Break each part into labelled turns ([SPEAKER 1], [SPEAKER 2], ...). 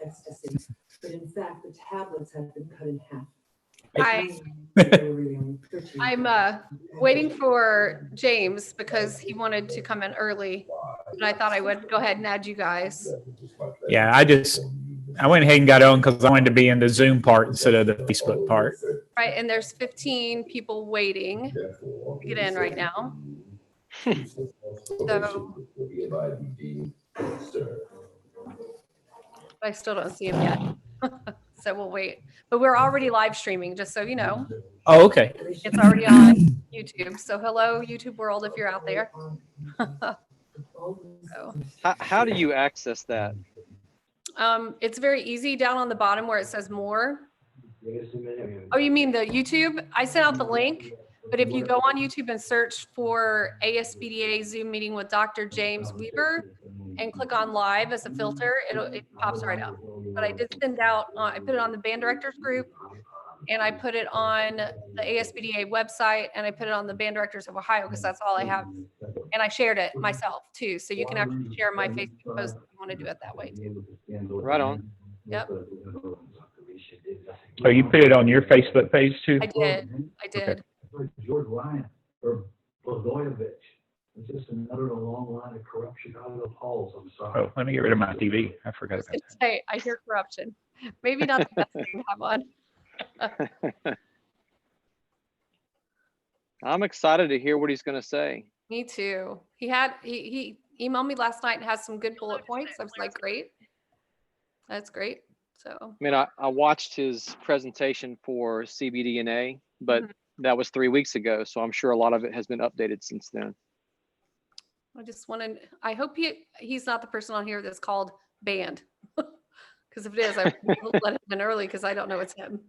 [SPEAKER 1] ecstasy, but in fact, the tablets had been cut in half.
[SPEAKER 2] I'm waiting for James because he wanted to come in early, and I thought I would go ahead and add you guys.
[SPEAKER 3] Yeah, I went ahead and got on because I wanted to be in the Zoom part instead of the Facebook part.
[SPEAKER 2] Right, and there's 15 people waiting to get in right now. So I still don't see him yet. So we'll wait. But we're already live streaming, just so you know.
[SPEAKER 3] Oh, okay.
[SPEAKER 2] It's already on YouTube. So hello, YouTube world, if you're out there. So,
[SPEAKER 4] How do you access that?
[SPEAKER 2] it's very easy down on the bottom where it says more. Oh, you mean the YouTube? I sent out the link, but if you go on YouTube and search for ASBDA Zoom meeting with Dr. James Weaver and click on live as a filter, it pops right up. But I did send out, I put it on the band directors group, and I put it on the ASBDA website, and I put it on the Band Directors of Ohio because that's all I have. And I shared it myself too. So you can actually share my Facebook post if you want to do it that way too.
[SPEAKER 4] Right on.
[SPEAKER 2] Yep,
[SPEAKER 3] Oh, you put it on your Facebook page too?
[SPEAKER 2] I did. I did.
[SPEAKER 5] George Ryan or Blagojevich. It's just another long line of corruption out of the halls. I'm sorry.
[SPEAKER 3] Oh, let me get rid of my TV. I forgot about that.
[SPEAKER 2] Hey, I hear corruption. Maybe not the best thing to have on.
[SPEAKER 4] I'm excited to hear what he's going to say.
[SPEAKER 2] Me too. He emailed me last night and has some good bullet points. I was like, great. That's great. So
[SPEAKER 4] I mean, I watched his presentation for CBDNA, but that was 3 weeks ago. So I'm sure a lot of it has been updated since then.
[SPEAKER 2] I just want to, I hope he's not the person on here that's called banned. Because if it is, I will let him in early because I don't know it's him.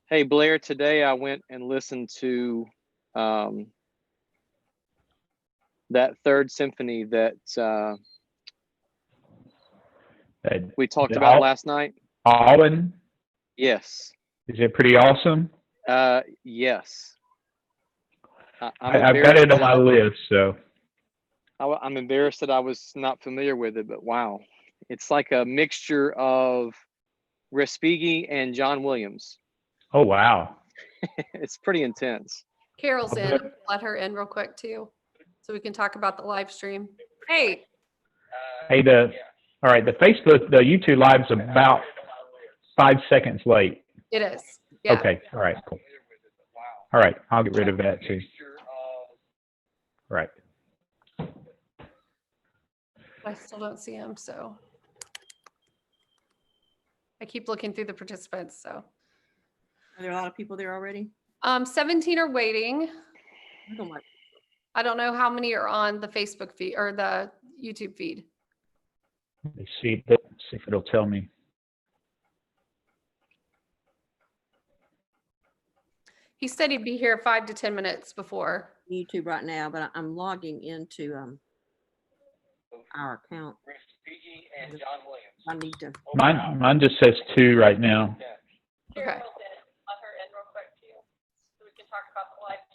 [SPEAKER 4] Hey, Blair, today I went and listened to that third symphony that we talked about last night.
[SPEAKER 3] Alden?
[SPEAKER 4] Yes.
[SPEAKER 3] Is it pretty awesome?
[SPEAKER 4] Yes.
[SPEAKER 3] I've got it on my list, so.
[SPEAKER 4] I'm embarrassed that I was not familiar with it, but wow. It's like a mixture of Respighi and John Williams.
[SPEAKER 3] Oh, wow.
[SPEAKER 4] It's pretty intense.
[SPEAKER 2] Carol's in. Let her in real quick too, so we can talk about the live stream. Hey.
[SPEAKER 3] Hey, all right, the YouTube Live's about 5 seconds late.
[SPEAKER 2] It is. Yeah.
[SPEAKER 3] Okay, all right, cool. All right, I'll get rid of that too. All right.
[SPEAKER 2] I still don't see him, so I keep looking through the participants. So
[SPEAKER 6] Are there a lot of people there already?
[SPEAKER 2] 17 are waiting.
[SPEAKER 6] Oh my.
[SPEAKER 2] I don't know how many are on the Facebook feed or the YouTube feed.
[SPEAKER 3] Let me see if it'll tell me.
[SPEAKER 2] He said he'd be here 5 to 10 minutes before.
[SPEAKER 6] YouTube right now, but I'm logging into our account. I need to.
[SPEAKER 3] Mine just says 2 right now.
[SPEAKER 2] Okay.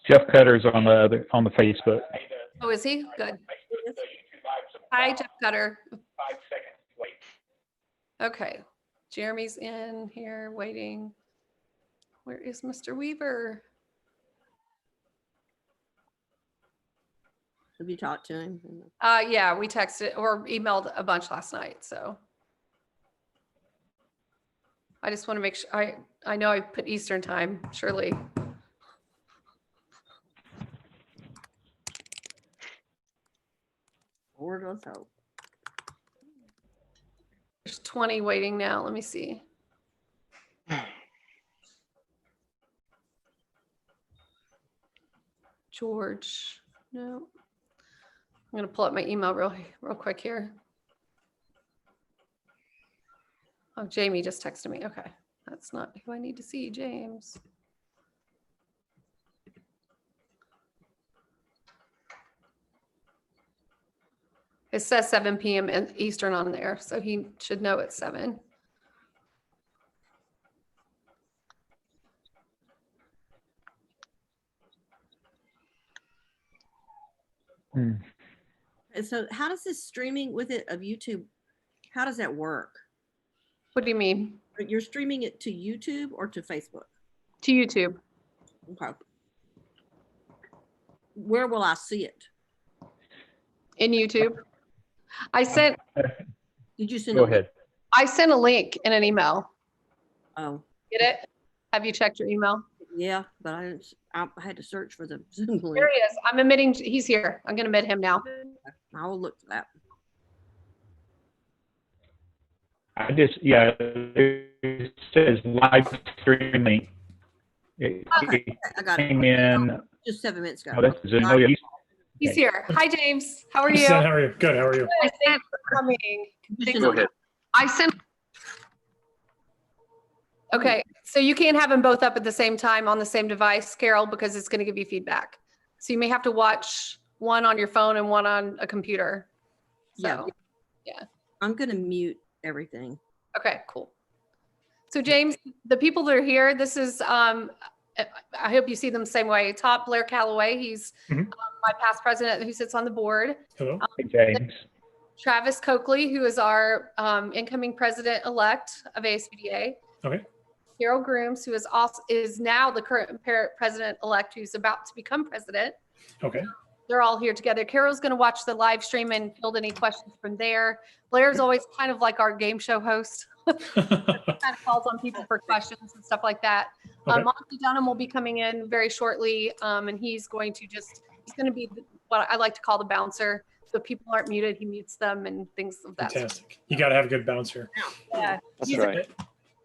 [SPEAKER 3] Jeff Cutter's on the Facebook.
[SPEAKER 2] Oh, is he? Good. Hi, Jeff Cutter.
[SPEAKER 3] 5 seconds late.
[SPEAKER 2] Okay. Jeremy's in here waiting. Where is Mr. Weaver?
[SPEAKER 6] Have you talked to him?
[SPEAKER 2] Yeah, we texted or emailed a bunch last night. So I just want to make sure I know I put Eastern time, surely.
[SPEAKER 6] Lord, let's hope.
[SPEAKER 2] There's 20 waiting now. Let me see. George, no. I'm gonna pull up my email real quick here. Oh, Jamie just texted me. Okay, that's not who I need to see, James. It says 7 p.m. Eastern on there, so he should know it's 7.
[SPEAKER 3] Hmm.
[SPEAKER 6] And so how does this streaming with it of YouTube, how does that work?
[SPEAKER 2] What do you mean?
[SPEAKER 6] You're streaming it to YouTube or to Facebook?
[SPEAKER 2] To YouTube.
[SPEAKER 6] Okay. Where will I see it?
[SPEAKER 2] In YouTube. I sent
[SPEAKER 6] Did you send
[SPEAKER 3] Go
[SPEAKER 6] a link?
[SPEAKER 3] ahead.
[SPEAKER 2] I sent a link in an email.
[SPEAKER 6] Oh,
[SPEAKER 2] Get it? Have you checked your email?
[SPEAKER 6] yeah, but I had to search for the Zoom link.
[SPEAKER 2] There he is. I'm admitting he's here. I'm gonna admit him now.
[SPEAKER 6] I will look for that.
[SPEAKER 3] It says live streaming. It
[SPEAKER 6] Okay, I got it.
[SPEAKER 3] came in.
[SPEAKER 6] Just 7 minutes ago.
[SPEAKER 3] Oh, that's Zoom. Oh, yeah.
[SPEAKER 2] He's here. Hi, James. How are you?
[SPEAKER 7] How are you? Good. How are you?
[SPEAKER 2] I sent coming.
[SPEAKER 6] Just
[SPEAKER 4] Go ahead.
[SPEAKER 2] I sent. Okay, so you can't have them both up at the same time on the same device, Carol, because it's going to give you feedback. So you may have to watch one on your phone and one on a computer. So,
[SPEAKER 6] I'm gonna mute everything.
[SPEAKER 2] okay, cool. So James, the people that are here, this is, I hope you see them the same way. Top Blair Calloway, he's
[SPEAKER 7] Mhm.
[SPEAKER 2] my past president who sits on the board.
[SPEAKER 7] Hello.
[SPEAKER 3] Hey, James.
[SPEAKER 2] Travis Coakley, who is our incoming president-elect of ASBDA.
[SPEAKER 7] Okay.
[SPEAKER 2] Carol Grooms, who is now the current president-elect who's about to become president.
[SPEAKER 7] Okay.
[SPEAKER 2] They're all here together. Carol's going to watch the live stream and field any questions from there. Blair's always kind of like our game show host. Kind of calls on people for questions and stuff like that.
[SPEAKER 7] Okay.
[SPEAKER 2] Monty Dunham will be coming in very shortly, and he's going to be what I like to call the bouncer. So if people aren't muted, he mutes them and things of that sort.
[SPEAKER 7] Fantastic. You got to have a good bouncer.
[SPEAKER 2] Yeah.
[SPEAKER 4] That's
[SPEAKER 2] He's-
[SPEAKER 4] right.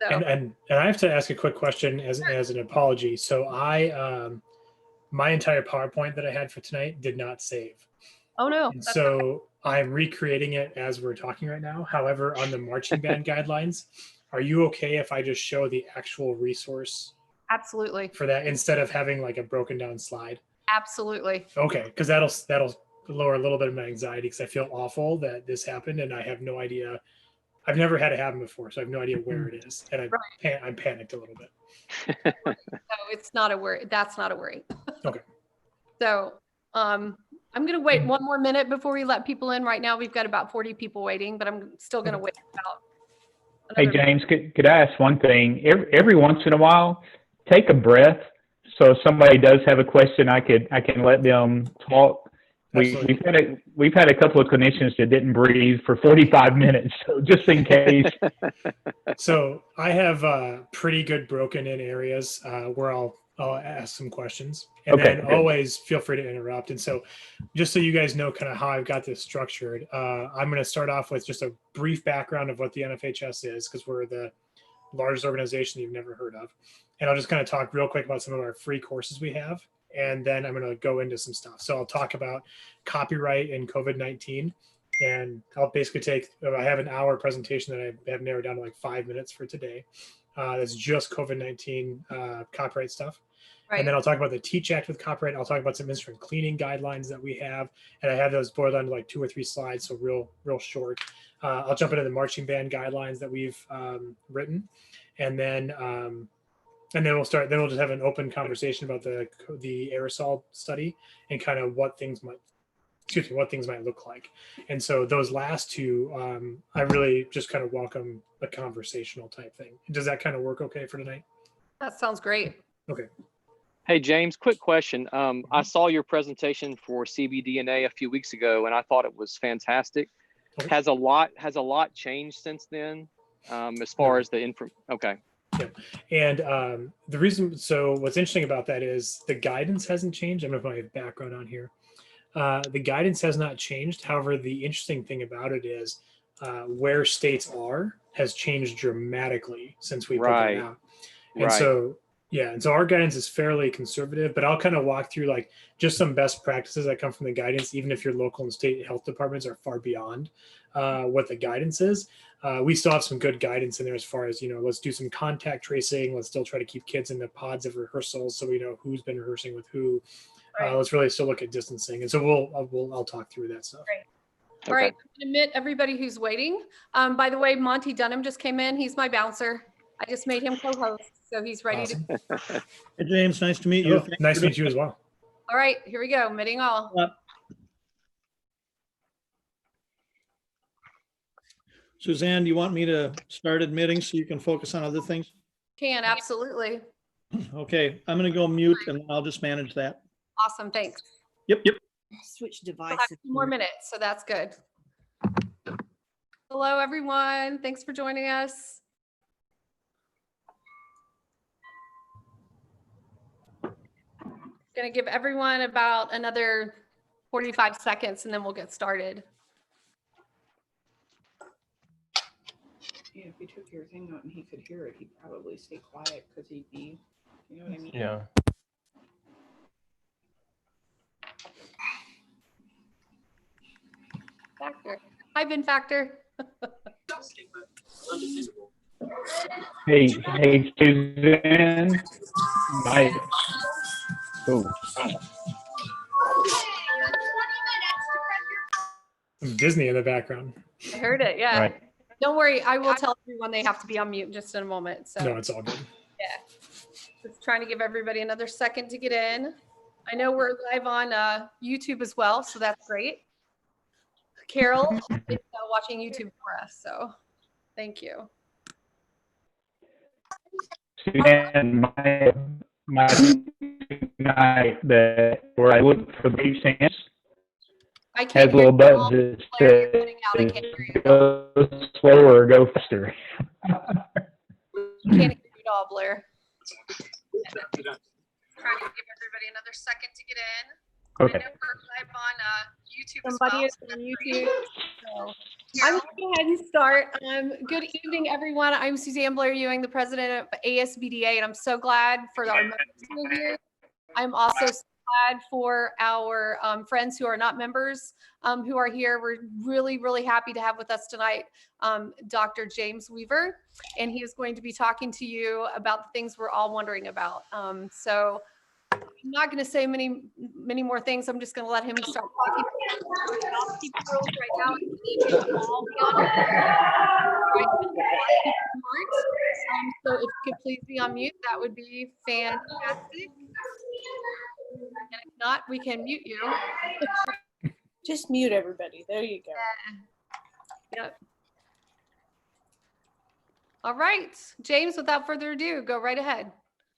[SPEAKER 2] so-
[SPEAKER 7] And I have to ask a quick question as an apology. So my entire PowerPoint that I had for tonight did not save.
[SPEAKER 2] Oh no.
[SPEAKER 7] And
[SPEAKER 2] that's
[SPEAKER 7] so I'm recreating it as we're talking right now. However, on the marching band guidelines, are you okay if I just show the actual resource
[SPEAKER 2] Absolutely.
[SPEAKER 7] for that instead of having like a broken down slide?
[SPEAKER 2] Absolutely.
[SPEAKER 7] Okay, because that'll lower a little bit of my anxiety because I feel awful that this happened and I have no idea. I've never had it happen before, so I have no idea where it is, and I'm panicked a little bit.
[SPEAKER 2] So it's not a worry. That's not a worry.
[SPEAKER 7] Okay.
[SPEAKER 2] So I'm going to wait one more minute before we let people in. Right now, we've got about 40 people waiting, but I'm still going to wait about.
[SPEAKER 3] Hey,
[SPEAKER 2] another-
[SPEAKER 3] James, could I ask one thing? Every once in a while, take a breath. So if somebody does have a question, I can let them talk.
[SPEAKER 7] Absolutely.
[SPEAKER 3] We've had a couple of clinicians that didn't breathe for 45 minutes, so just in case.
[SPEAKER 7] So I have pretty good broken in areas where I'll ask some questions, and
[SPEAKER 3] Okay,
[SPEAKER 7] then
[SPEAKER 3] good.
[SPEAKER 7] always feel free to interrupt. And so, just so you guys know kind of how I've got this structured, I'm going to start off with just a brief background of what the NFHS is, because we're the largest organization you've never heard of, and I'll just kind of talk real quick about some of our free courses we have. And then I'm going to go into some stuff. So I'll talk about copyright and COVID-19. And I'll basically I have an hour presentation that I have narrowed down to like 5 minutes for today. That's just COVID-19 copyright stuff.
[SPEAKER 2] Right.
[SPEAKER 7] And then I'll talk about the Teach Act with copyright. I'll talk about some instrument cleaning guidelines that we have. And I have those boiled down to like 2 or 3 slides, so real short. I'll jump into the marching band guidelines that we've written. And then we'll start. Then we'll just have an open conversation about the aerosol study and kind of what things might look like. And so those last two, I really just kind of welcome a conversational type thing. Does that kind of work okay for tonight?
[SPEAKER 2] That sounds great.
[SPEAKER 7] Okay.
[SPEAKER 4] Hey, James, quick question. I saw your presentation for CBDNA a few weeks ago, and I thought it was fantastic.
[SPEAKER 7] Okay.
[SPEAKER 4] Has a lot changed since then, as far as the info? Okay.
[SPEAKER 7] And the reason, so what's interesting about that is the guidance hasn't changed. I'm going to put my background on here. The guidance has not changed. However, the interesting thing about it is where states are has changed dramatically since we put
[SPEAKER 4] Right.
[SPEAKER 7] it out. And so, and so our guidance is fairly conservative, but I'll kind of walk through like just some best practices that come from the guidance, even if your local and state health departments are far beyond what the guidance is. We still have some good guidance in there as far as, let's do some contact tracing. Let's still try to keep kids in the pods of rehearsals so we know who's been rehearsing with who.
[SPEAKER 2] Right.
[SPEAKER 7] Let's really still look at distancing. And so I'll talk through that stuff.
[SPEAKER 2] Great. All right. I'm going to admit everybody who's waiting. By the way, Monty Dunham just came in. He's my bouncer. I just made him co-host, so he's ready
[SPEAKER 7] Awesome.
[SPEAKER 2] to.
[SPEAKER 8] Hey, James, nice to meet you.
[SPEAKER 7] Hello. Nice to meet you as well.
[SPEAKER 2] All right, here we go. Admitting all.
[SPEAKER 8] Suzanne, do you want me to start admitting so you can focus on other things?
[SPEAKER 2] Can, absolutely.
[SPEAKER 8] Okay, I'm gonna go mute and I'll just manage that.
[SPEAKER 2] Awesome, thanks.
[SPEAKER 8] Yep.
[SPEAKER 6] Switch
[SPEAKER 2] We'll have
[SPEAKER 6] devices.
[SPEAKER 2] 2 more minutes, so that's good. Hello, everyone. Thanks for joining us. Going to give everyone about another 45 seconds and then we'll get started.
[SPEAKER 9] Yeah, if you took your thing out and he could hear it, he'd probably stay quiet because he'd be, you know what I mean?
[SPEAKER 10] Yeah.
[SPEAKER 2] Factor. Hi, Vin Factor.
[SPEAKER 3] Hey, Suzanne. My, oh,
[SPEAKER 7] Disney in the background.
[SPEAKER 2] I heard it. Yeah.
[SPEAKER 3] right.
[SPEAKER 2] Don't worry. I will tell everyone they have to be on mute in just in a moment. So
[SPEAKER 7] No, it's all good.
[SPEAKER 2] yeah, just trying to give everybody another second to get in. I know we're live on YouTube as well, so that's great. Carol is watching YouTube for us, so thank you.
[SPEAKER 3] Suzanne, my night that where I look for the exams
[SPEAKER 2] I
[SPEAKER 3] has
[SPEAKER 2] can't
[SPEAKER 3] a little
[SPEAKER 2] hear you.
[SPEAKER 3] button that
[SPEAKER 2] Blair, you're cutting out. I
[SPEAKER 3] says
[SPEAKER 2] can't hear you.
[SPEAKER 3] go slower or go faster.
[SPEAKER 2] Can't hear you at all, Blair. Trying to give everybody another second to get in.
[SPEAKER 3] Okay.
[SPEAKER 2] I know we're live on YouTube
[SPEAKER 6] Somebody
[SPEAKER 2] as
[SPEAKER 6] is
[SPEAKER 2] well.
[SPEAKER 6] on YouTube.
[SPEAKER 2] So I'm going to go ahead and start. Good evening, everyone. I'm Suzanne Blair-Ewing, the president of ASBDA, and I'm so glad for our members who are here. I'm also so glad for our friends who are not members who are here. We're really, really happy to have with us tonight Dr. James Weaver, and he is going to be talking to you about the things we're all wondering about. So I'm not going to say many more things. I'm just going to let him start talking. I'll keep the rules right now. I need you to all be on mute. So if you could please be on mute, that would be fantastic. And if not, we can mute you.
[SPEAKER 6] Just mute everybody. There you go.
[SPEAKER 2] Yep. All right, James, without further ado, go right ahead.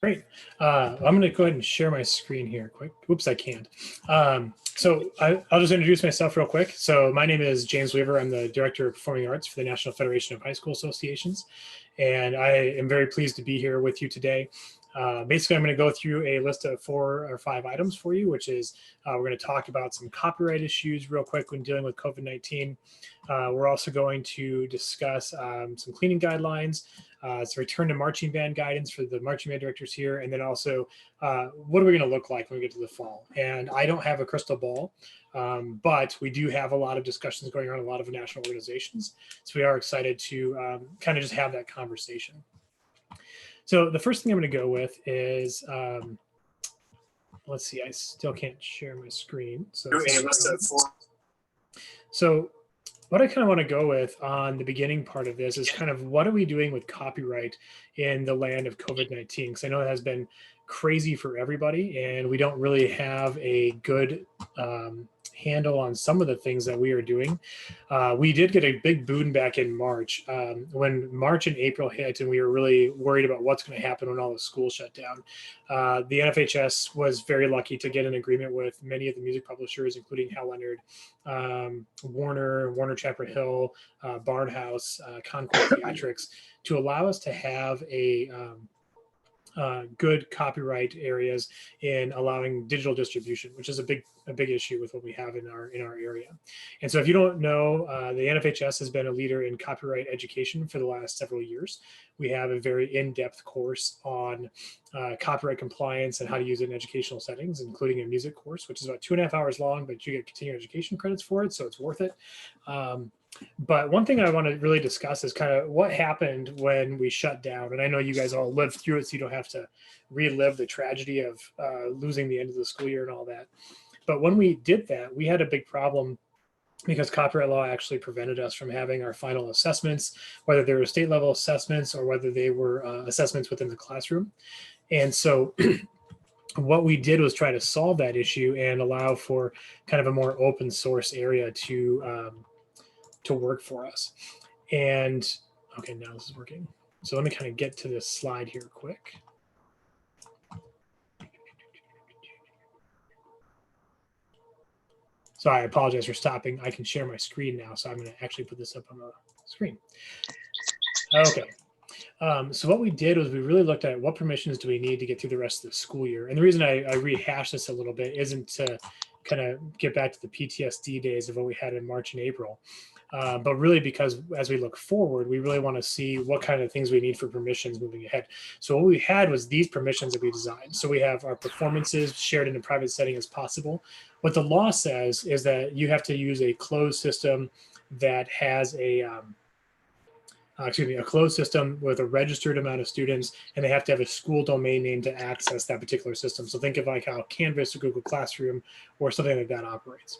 [SPEAKER 7] Great. I'm going to go ahead and share my screen here quick. Whoops, I can't. So I'll just introduce myself real quick. So my name is James Weaver. I'm the Director of Performing Arts for the National Federation of High School Associations. And I am very pleased to be here with you today. Basically, I'm going to go through a list of 4 or 5 items for you, which is we're going to talk about some copyright issues real quick when dealing with COVID-19. We're also going to discuss some cleaning guidelines, some return to marching band guidance for the marching band directors here, and then also what are we going to look like when we get to the fall. And I don't have a crystal ball, but we do have a lot of discussions going on in a lot of national organizations. So we are excited to kind of just have that conversation. So the first thing I'm going to go with is, let's see, I still can't share my screen. So what I kind of want to go with on the beginning part of this is kind of what are we doing with copyright in the land of COVID-19? Because I know it has been crazy for everybody and we don't really have a good handle on some of the things that we are doing. We did get a big boon back in March when March and April hit and we were really worried about what's going to happen when all the schools shut down. The NFHS was very lucky to get an agreement with many of the music publishers, including Hal Leonard, Warner Chapel Hill, Barnhouse, Concord Theatrics, to allow us to have a good copyright areas in allowing digital distribution, which is a big issue with what we have in our area. And so if you don't know, the NFHS has been a leader in copyright education for the last several years. We have a very in-depth course on copyright compliance and how to use it in educational settings, including a music course, which is about 2.5 hours long, but you get continuing education credits for it, so it's worth it. But one thing I want to really discuss is kind of what happened when we shut down. And I know you guys all lived through it, so you don't have to relive the tragedy of losing the end of the school year and all that. But when we did that, we had a big problem because copyright law actually prevented us from having our final assessments, whether they were state level assessments or whether they were assessments within the classroom. And so what we did was try to solve that issue and allow for kind of a more open source area to work for us. And okay, now this is working. So let me kind of get to this slide here quick. So I apologize for stopping. I can share my screen now. So I'm going to actually put this up on the screen. Okay. So what we did was we really looked at what permissions do we need to get through the rest of the school year. And the reason I rehashed this a little bit isn't to kind of get back to the PTSD days of what we had in March and April, but really because as we look forward, we really want to see what kind of things we need for permissions moving ahead. So what we had was these permissions that we designed. So we have our performances shared in a private setting as possible. What the law says is that you have to use a closed system that has a closed system with a registered amount of students, and they have to have a school domain name to access that particular system. So think of like how Canvas or Google Classroom or something like that operates.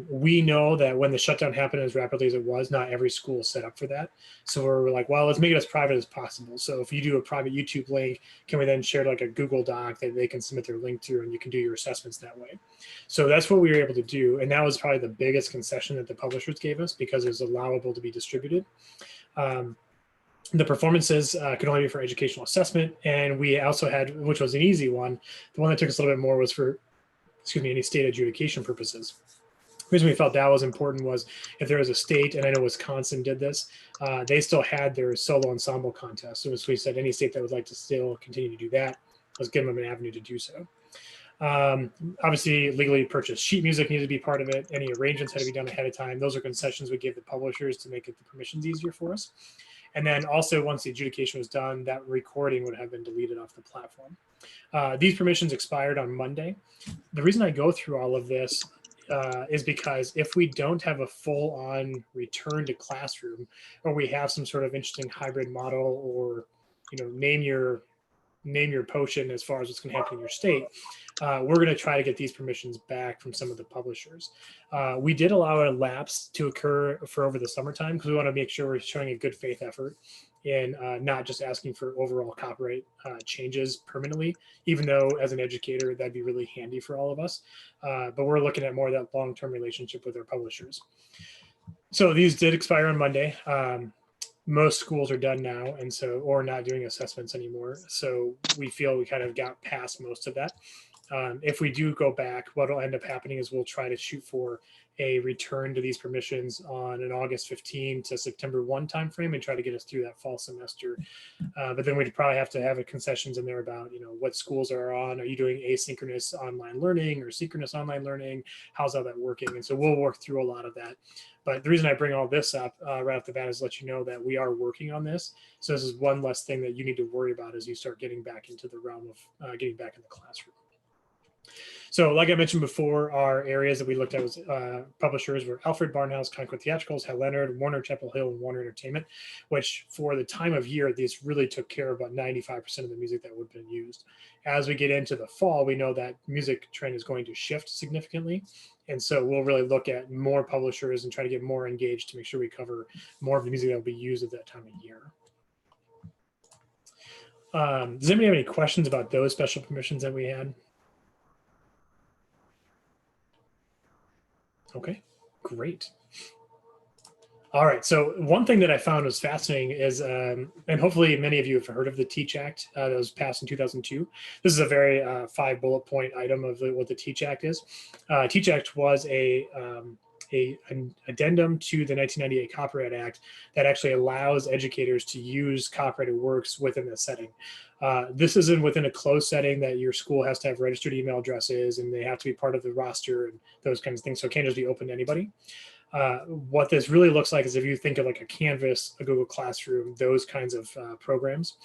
[SPEAKER 7] We know that when the shutdown happened as rapidly as it was, not every school is set up for that. So we're like, well, let's make it as private as possible. So if you do a private YouTube link, can we then share like a Google Doc that they can submit their link to, and you can do your assessments that way? So that's what we were able to do. And that was probably the biggest concession that the publishers gave us, because it was allowable to be distributed. The performances could only be for educational assessment. And we also had, which was an easy one, the one that took us a little bit more was for, any state adjudication purposes. The reason we felt that was important was if there was a state, and I know Wisconsin did this, they still had their solo ensemble contest. So as we said, any state that would like to still continue to do that, let's give them an avenue to do so. Obviously, legally purchased sheet music needed to be part of it. Any arrangements had to be done ahead of time. Those are concessions we gave the publishers to make it the permissions easier for us. And then also, once the adjudication was done, that recording would have been deleted off the platform. These permissions expired on Monday. The reason I go through all of this is because if we don't have a full-on return to classroom, or we have some sort of interesting hybrid model, or name your potion as far as what's going to happen in your state, we're going to try to get these permissions back from some of the publishers. We did allow a lapse to occur for over the summertime, because we want to make sure we're showing a good faith effort in not just asking for overall copyright changes permanently, even though as an educator, that'd be really handy for all of us. But we're looking at more of that long-term relationship with our publishers. So these did expire on Monday. Most schools are done now, and so, or not doing assessments anymore. So we feel we kind of got past most of that. If we do go back, what will end up happening is we'll try to shoot for a return to these permissions on an August 15 to September 1 timeframe, and try to get us through that fall semester. But then we'd probably have to have a concessions in there about, what schools are on. Are you doing asynchronous online learning or synchronous online learning? How's all that working? And so we'll work through a lot of that. But the reason I bring all this up right off the bat is to let you know that we are working on this. So this is one less thing that you need to worry about as you start getting back into the realm of getting back in the classroom. So like I mentioned before, our areas that we looked at was publishers were Alfred Barnhouse, Concord Theatricals, Hal Leonard, Warner Chapel Hill, and Warner Entertainment, which for the time of year, these really took care of about 95% of the music that would have been used. As we get into the fall, we know that music trend is going to shift significantly. And so we'll really look at more publishers and try to get more engaged to make sure we cover more of the music that will be used at that time of year. Does anybody have any questions about those special permissions that we had? Okay, great. All right, so one thing that I found was fascinating is, and hopefully many of you have heard of the Teach Act that was passed in 2002. This is a very 5 bullet point item of what the Teach Act is. Teach Act was an addendum to the 1998 Copyright Act that actually allows educators to use copyrighted works within the setting. This isn't within a closed setting that your school has to have registered email addresses and they have to be part of the roster and those kinds of things. So it can't just be open to anybody. What this really looks like is if you think of like a Canvas, a Google Classroom, those kinds of programs,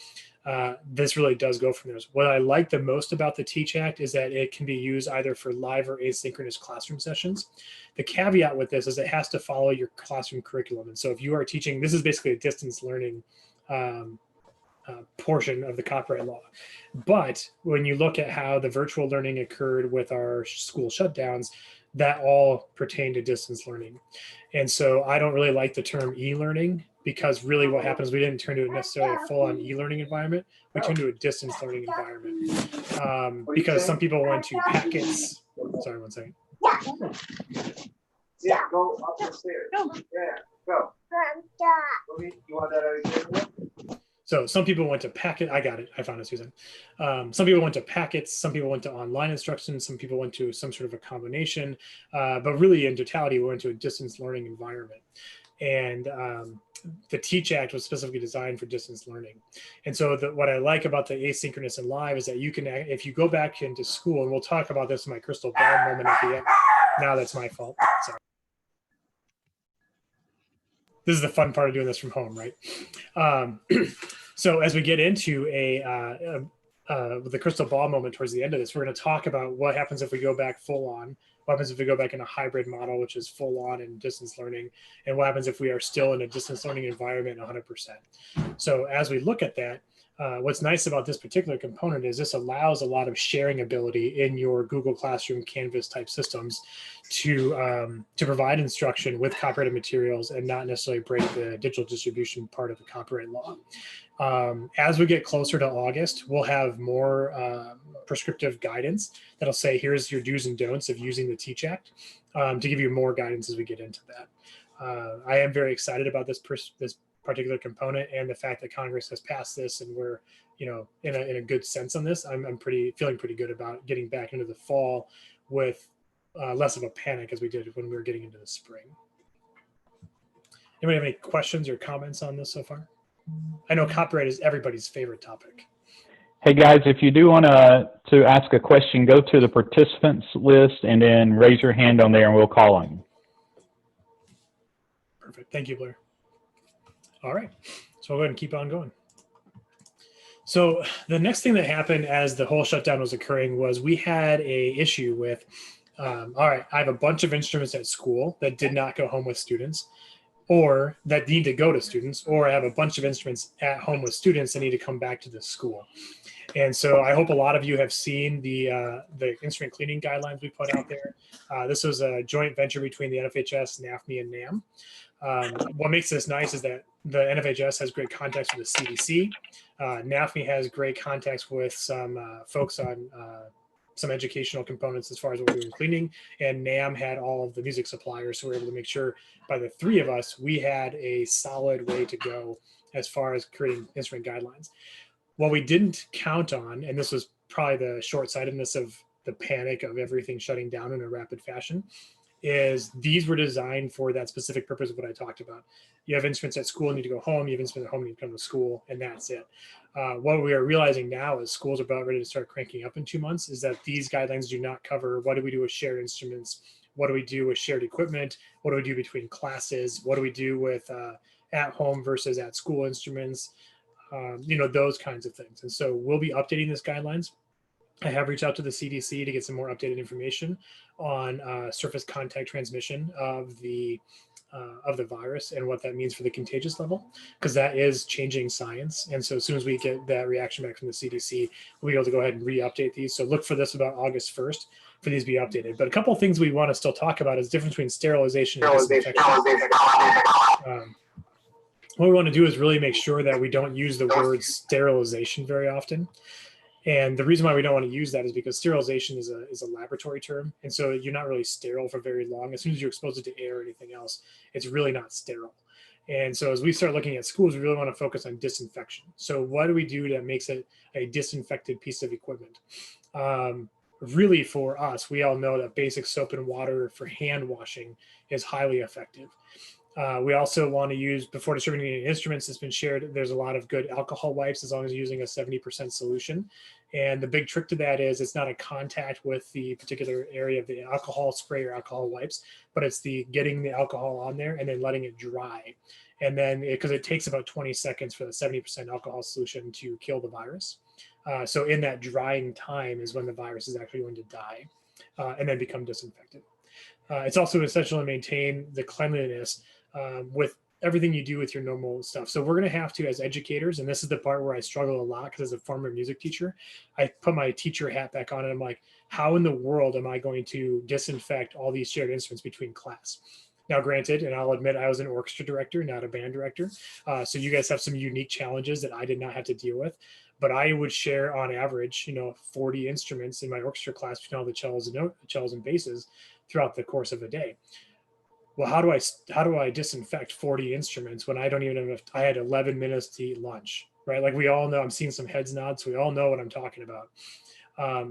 [SPEAKER 7] this really does go from those. What I like the most about the Teach Act is that it can be used either for live or asynchronous classroom sessions. The caveat with this is it has to follow your classroom curriculum. And so if you are teaching, this is basically a distance learning portion of the copyright law. But when you look at how the virtual learning occurred with our school shutdowns, that all pertain to distance learning. And so I don't really like the term e-learning, because really what happens, we didn't turn to necessarily a full-on e-learning environment. We turned to a distance learning environment because some people went to packets. Sorry, one second.
[SPEAKER 10] Yeah, go up the stairs.
[SPEAKER 9] Go.
[SPEAKER 10] Yeah, go. You want that over?
[SPEAKER 7] So some people went to packet. I got it. I found it, Susan. Some people went to packets. Some people went to online instruction. Some people went to some sort of a combination. But really, in totality, we went to a distance learning environment. And the Teach Act was specifically designed for distance learning. And so what I like about the asynchronous and live is that you can, if you go back into school, and we'll talk about this in my crystal ball moment at the end. Now that's my fault. Sorry. This is the fun part of doing this from home, right? So as we get into the crystal ball moment towards the end of this, we're going to talk about what happens if we go back full on, what happens if we go back in a hybrid model, which is full on and distance learning, and what happens if we are still in a distance learning environment 100%. So as we look at that, what's nice about this particular component is this allows a lot of sharing ability in your Google Classroom, Canvas type systems to provide instruction with copyrighted materials and not necessarily break the digital distribution part of the copyright law. As we get closer to August, we'll have more prescriptive guidance that'll say, here's your do's and don'ts of using the Teach Act to give you more guidance as we get into that. I am very excited about this particular component and the fact that Congress has passed this and we're, in a good sense on this. I'm feeling pretty good about getting back into the fall with less of a panic as we did when we were getting into the spring. Anybody have any questions or comments on this so far? I know copyright is everybody's favorite topic.
[SPEAKER 3] Hey guys, if you do want to ask a question, go to the participants list and then raise your hand on there and we'll call on you.
[SPEAKER 7] Perfect. Thank you, Blair. All right. So we'll go ahead and keep on going. So the next thing that happened as the whole shutdown was occurring was we had a issue with, all right, I have a bunch of instruments at school that did not go home with students, or that need to go to students, or I have a bunch of instruments at home with students that need to come back to the school. And so I hope a lot of you have seen the instrument cleaning guidelines we put out there. This was a joint venture between the NFHS, NAFME, and NAM. What makes this nice is that the NFHS has great contacts with the CDC. NAFME has great contacts with some folks on some educational components as far as what we're doing cleaning, and NAM had all of the music suppliers, so we were able to make sure by the three of us we had a solid way to go as far as creating instrument guidelines. What we didn't count on, and this was probably the short-sightedness of the panic of everything shutting down in a rapid fashion, is these were designed for that specific purpose of what I talked about. You have instruments at school, need to go home. You have instruments at home, need to come to school, and that's it. What we are realizing now is schools are about ready to start cranking up in 2 months is that these guidelines do not cover what do we do with shared instruments, what do we do with shared equipment, what do we do between classes, what do we do with at home versus at school instruments, those kinds of things. And so we'll be updating these guidelines. I have reached out to the CDC to get some more updated information on surface contact transmission of the virus and what that means for the contagious level, because that is changing science. And so as soon as we get that reaction back from the CDC, we'll be able to go ahead and re-update these. So look for this about August 1st for these to be updated. But a couple of things we want to still talk about is the difference between sterilization and disinfection. What we want to do is really make sure that we don't use the word sterilization very often. And the reason why we don't want to use that is because sterilization is a laboratory term. And so you're not really sterile for very long. As soon as you expose it to air or anything else, it's really not sterile. And so as we start looking at schools, we really want to focus on disinfection. So what do we do that makes it a disinfected piece of equipment? Really for us, we all know that basic soap and water for hand washing is highly effective. We also want to use, before distributing any instruments, it's been shared, there's a lot of good alcohol wipes as long as you're using a 70% solution. And the big trick to that is it's not a contact with the particular area of the alcohol spray or alcohol wipes, but it's the getting the alcohol on there and then letting it dry. And then, because it takes about 20 seconds for the 70% alcohol solution to kill the virus. So in that drying time is when the virus is actually going to die and then become disinfected. It's also essential to maintain the cleanliness with everything you do with your normal stuff. So we're going to have to, as educators, and this is the part where I struggle a lot because as a former music teacher, I put my teacher hat back on and I'm like, how in the world am I going to disinfect all these shared instruments between class? Now, granted, and I'll admit I was an orchestra director, not a band director. So you guys have some unique challenges that I did not have to deal with. But I would share on average, 40 instruments in my orchestra class between all the cellos and basses throughout the course of a day. well, how do I disinfect 40 instruments when I don't even know if I had 11 minutes to eat lunch, right? Like we all know, I'm seeing some heads nod, so we all know what I'm talking about.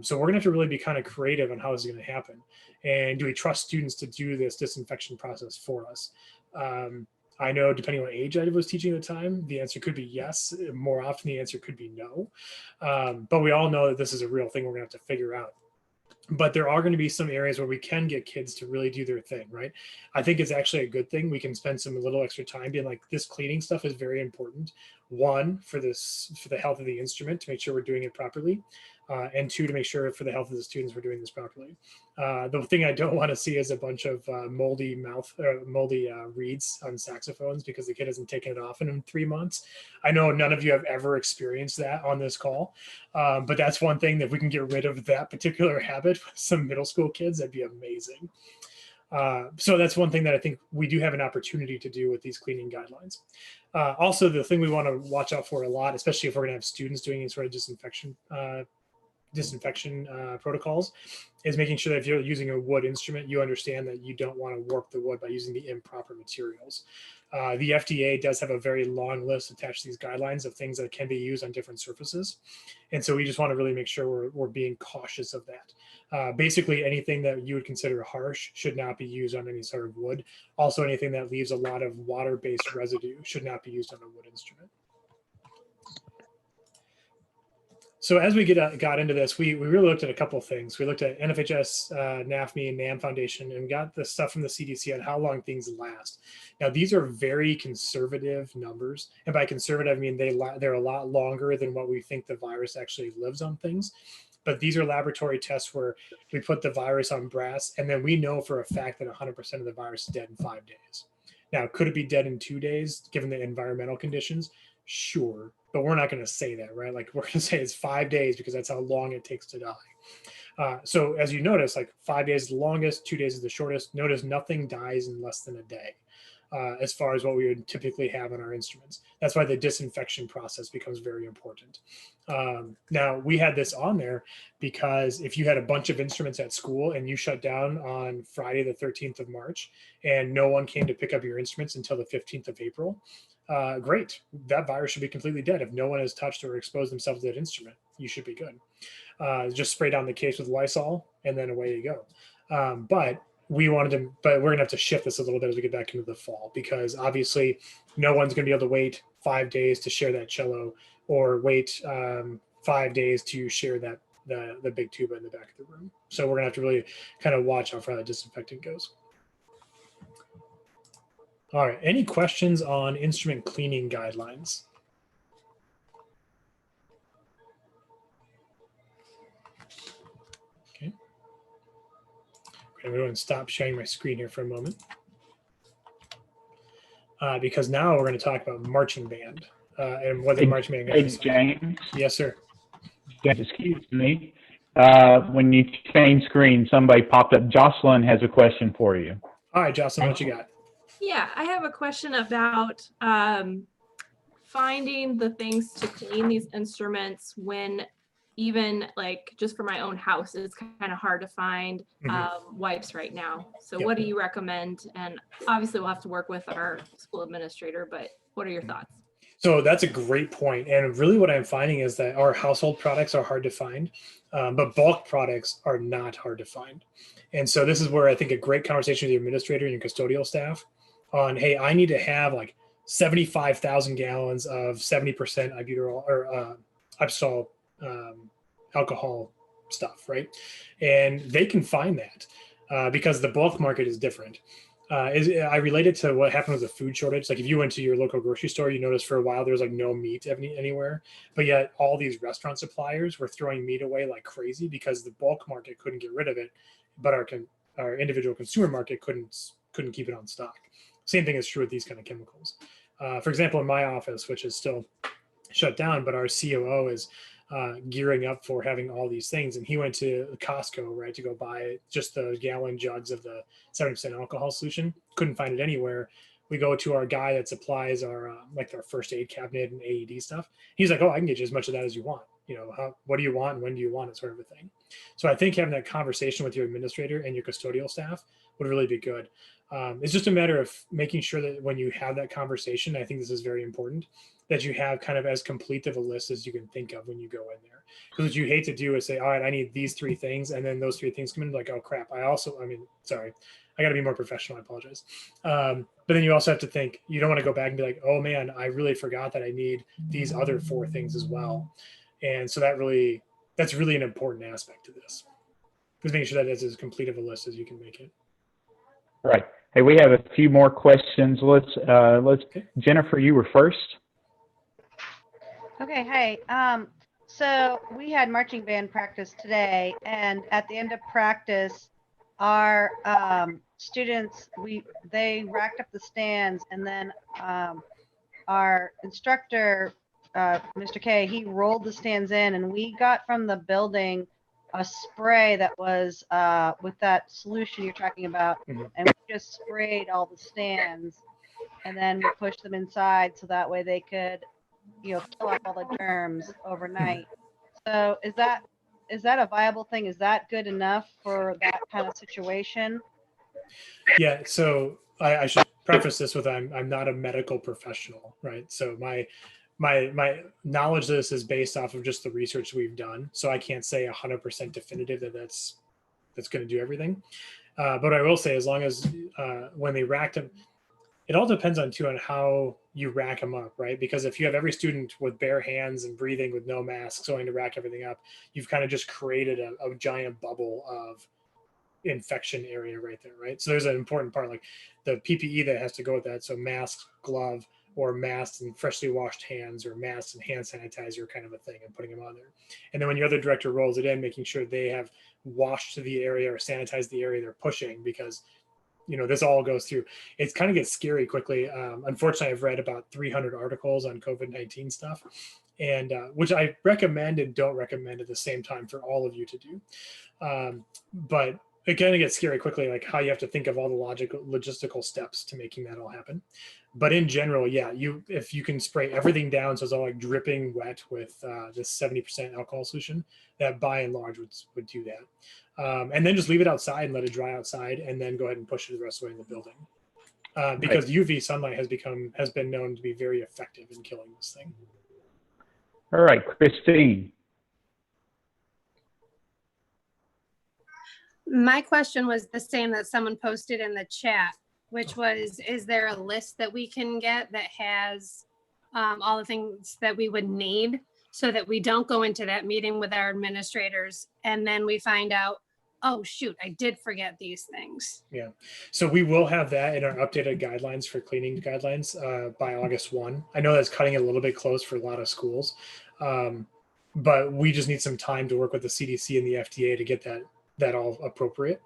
[SPEAKER 7] So we're gonna have to really be kind of creative on how this is gonna happen. And do we trust students to do this disinfection process for us? I know depending on what age I was teaching at the time, the answer could be yes. More often the answer could be no. But we all know that this is a real thing we're gonna have to figure out. But there are going to be some areas where we can get kids to really do their thing, right? I think it's actually a good thing. We can spend some little extra time being like, this cleaning stuff is very important. One, for the health of the instrument, to make sure we're doing it properly. And two, to make sure for the health of the students, we're doing this properly. The thing I don't want to see is a bunch of moldy reeds on saxophones because the kid hasn't taken it off in 3 months. I know none of you have ever experienced that on this call, but that's one thing that if we can get rid of that particular habit with some middle school kids, that'd be amazing. So that's one thing that I think we do have an opportunity to do with these cleaning guidelines. Also, the thing we want to watch out for a lot, especially if we're going to have students doing any sort of disinfection protocols, is making sure that if you're using a wood instrument, you understand that you don't want to warp the wood by using the improper materials. The FDA does have a very long list attached to these guidelines of things that can be used on different surfaces. And so we just want to really make sure we're being cautious of that. Basically, anything that you would consider harsh should not be used on any sort of wood. Also, anything that leaves a lot of water-based residue should not be used on a wood instrument. So as we got into this, we really looked at a couple of things. We looked at NFHS, NAFME, and NAM Foundation, and we got the stuff from the CDC on how long things last. Now, these are very conservative numbers. And by conservative, I mean they're a lot longer than what we think the virus actually lives on things. But these are laboratory tests where we put the virus on brass, and then we know for a fact that 100% of the virus is dead in 5 days. Now, could it be dead in 2 days, given the environmental conditions? Sure, but we're not going to say that, right? Like we're going to say it's 5 days because that's how long it takes to die. So as you notice, like 5 days is the longest, 2 days is the shortest. Notice nothing dies in less than a day, as far as what we would typically have on our instruments. That's why the disinfection process becomes very important. Now, we had this on there because if you had a bunch of instruments at school and you shut down on Friday, the 13th of March, and no one came to pick up your instruments until the 15th of April, great. That virus should be completely dead. If no one has touched or exposed themselves to that instrument, you should be good. Just spray down the case with Lysol and then away you go. But we're gonna have to shift this a little bit as we get back into the fall, because obviously no one's gonna be able to wait 5 days to share that cello or wait 5 days to share that the big tuba in the back of the room. So we're gonna have to really kind of watch how far that disinfecting goes. All right, any questions on instrument cleaning guidelines? Okay. I'm going to stop sharing my screen here for a moment. Because now we're going to talk about marching band and what the marching band is.
[SPEAKER 3] James.
[SPEAKER 7] Yes, sir.
[SPEAKER 3] James, excuse me. When you change screen, somebody popped up. Jocelyn has a question for you.
[SPEAKER 7] All right, Jocelyn, what you got?
[SPEAKER 11] Yeah, I have a question about finding the things to clean these instruments when even like just for my own house, it's kind of hard to find wipes right now. So what do you recommend? And obviously we'll have to work with our school administrator, but what are your thoughts?
[SPEAKER 7] So that's a great point. And really what I'm finding is that our household products are hard to find, but bulk products are not hard to find. And so this is where I think a great conversation with your administrator and your custodial staff on, hey, I need to have like 75,000 gallons of 70% ibuterol or Ipsol alcohol stuff, right? And they can find that because the bulk market is different. I relate it to what happened with the food shortage. Like if you went to your local grocery store, you noticed for a while there was like no meat anywhere, but yet all these restaurant suppliers were throwing meat away like crazy because the bulk market couldn't get rid of it, but our individual consumer market couldn't keep it on stock. Same thing is true with these kind of chemicals. For example, in my office, which is still shut down, but our COO is gearing up for having all these things. And he went to Costco, right, to go buy just the gallon jugs of the 70% alcohol solution. Couldn't find it anywhere. We go to our guy that supplies our like our first aid cabinet and AED stuff. He's like, oh, I can get you as much of that as you want. You know, what do you want and when do you want it, sort of a thing. So I think having that conversation with your administrator and your custodial staff would really be good. It's just a matter of making sure that when you have that conversation, I think this is very important, that you have kind of as complete of a list as you can think of when you go in there. Because what you hate to do is say, all right, I need these 3 things. And then those 3 things come in like, oh crap. Sorry, I got to be more professional. I apologize. But then you also have to think, you don't want to go back and be like, oh man, I really forgot that I need these other 4 things as well. And so that's really an important aspect to this. Just making sure that it's as complete of a list as you can make it.
[SPEAKER 3] Right. Hey, we have a few more questions. Let's Jennifer, you were first.
[SPEAKER 12] Okay, hey. So we had marching band practice today, and at the end of practice, our students, they racked up the stands, and then our instructor, Mr. K, he rolled the stands in, and we got from the building a spray that was with that solution you're talking about, and we just sprayed all the stands, and then we pushed them inside so that way they could, kill off all the germs overnight. So is that a viable thing? Is that good enough for that kind of situation?
[SPEAKER 7] Yeah, so I should preface this with I'm not a medical professional, right? So my knowledge of this is based off of just the research we've done. So I can't say 100% definitive that that's going to do everything. But I will say, as long as when they racked them, it all depends on how you rack them up, right? Because if you have every student with bare hands and breathing with no masks going to rack everything up, you've kind of just created a giant bubble of infection area right there, right? So there's an important part, like the PPE that has to go with that. So mask, glove, or masks and freshly washed hands, or masks and hand sanitizer kind of a thing, and putting them on there. And then when your other director rolls it in, making sure they have washed the area or sanitized the area they're pushing, because this all goes through. It kind of gets scary quickly. Unfortunately, I've read about 300 articles on COVID-19 stuff, and which I recommend and don't recommend at the same time for all of you to do. But it kind of gets scary quickly, like how you have to think of all the logistical steps to making that all happen. But in general, yeah, if you can spray everything down so it's all like dripping wet with this 70% alcohol solution, that by and large would do that. And then just leave it outside and let it dry outside, and then go ahead and push it the rest of the way in the building. Because right. UV sunlight has been known to be very effective in killing this thing.
[SPEAKER 3] All right, Christine.
[SPEAKER 13] My question was the same that someone posted in the chat, which was, is there a list that we can get that has all the things that we would need, so that we don't go into that meeting with our administrators and then we find out, oh shoot, I did forget these things.
[SPEAKER 7] Yeah, so we will have that in our updated guidelines for cleaning guidelines by August 1. I know that's cutting it a little bit close for a lot of schools, but we just need some time to work with the CDC and the FDA to get that all appropriate.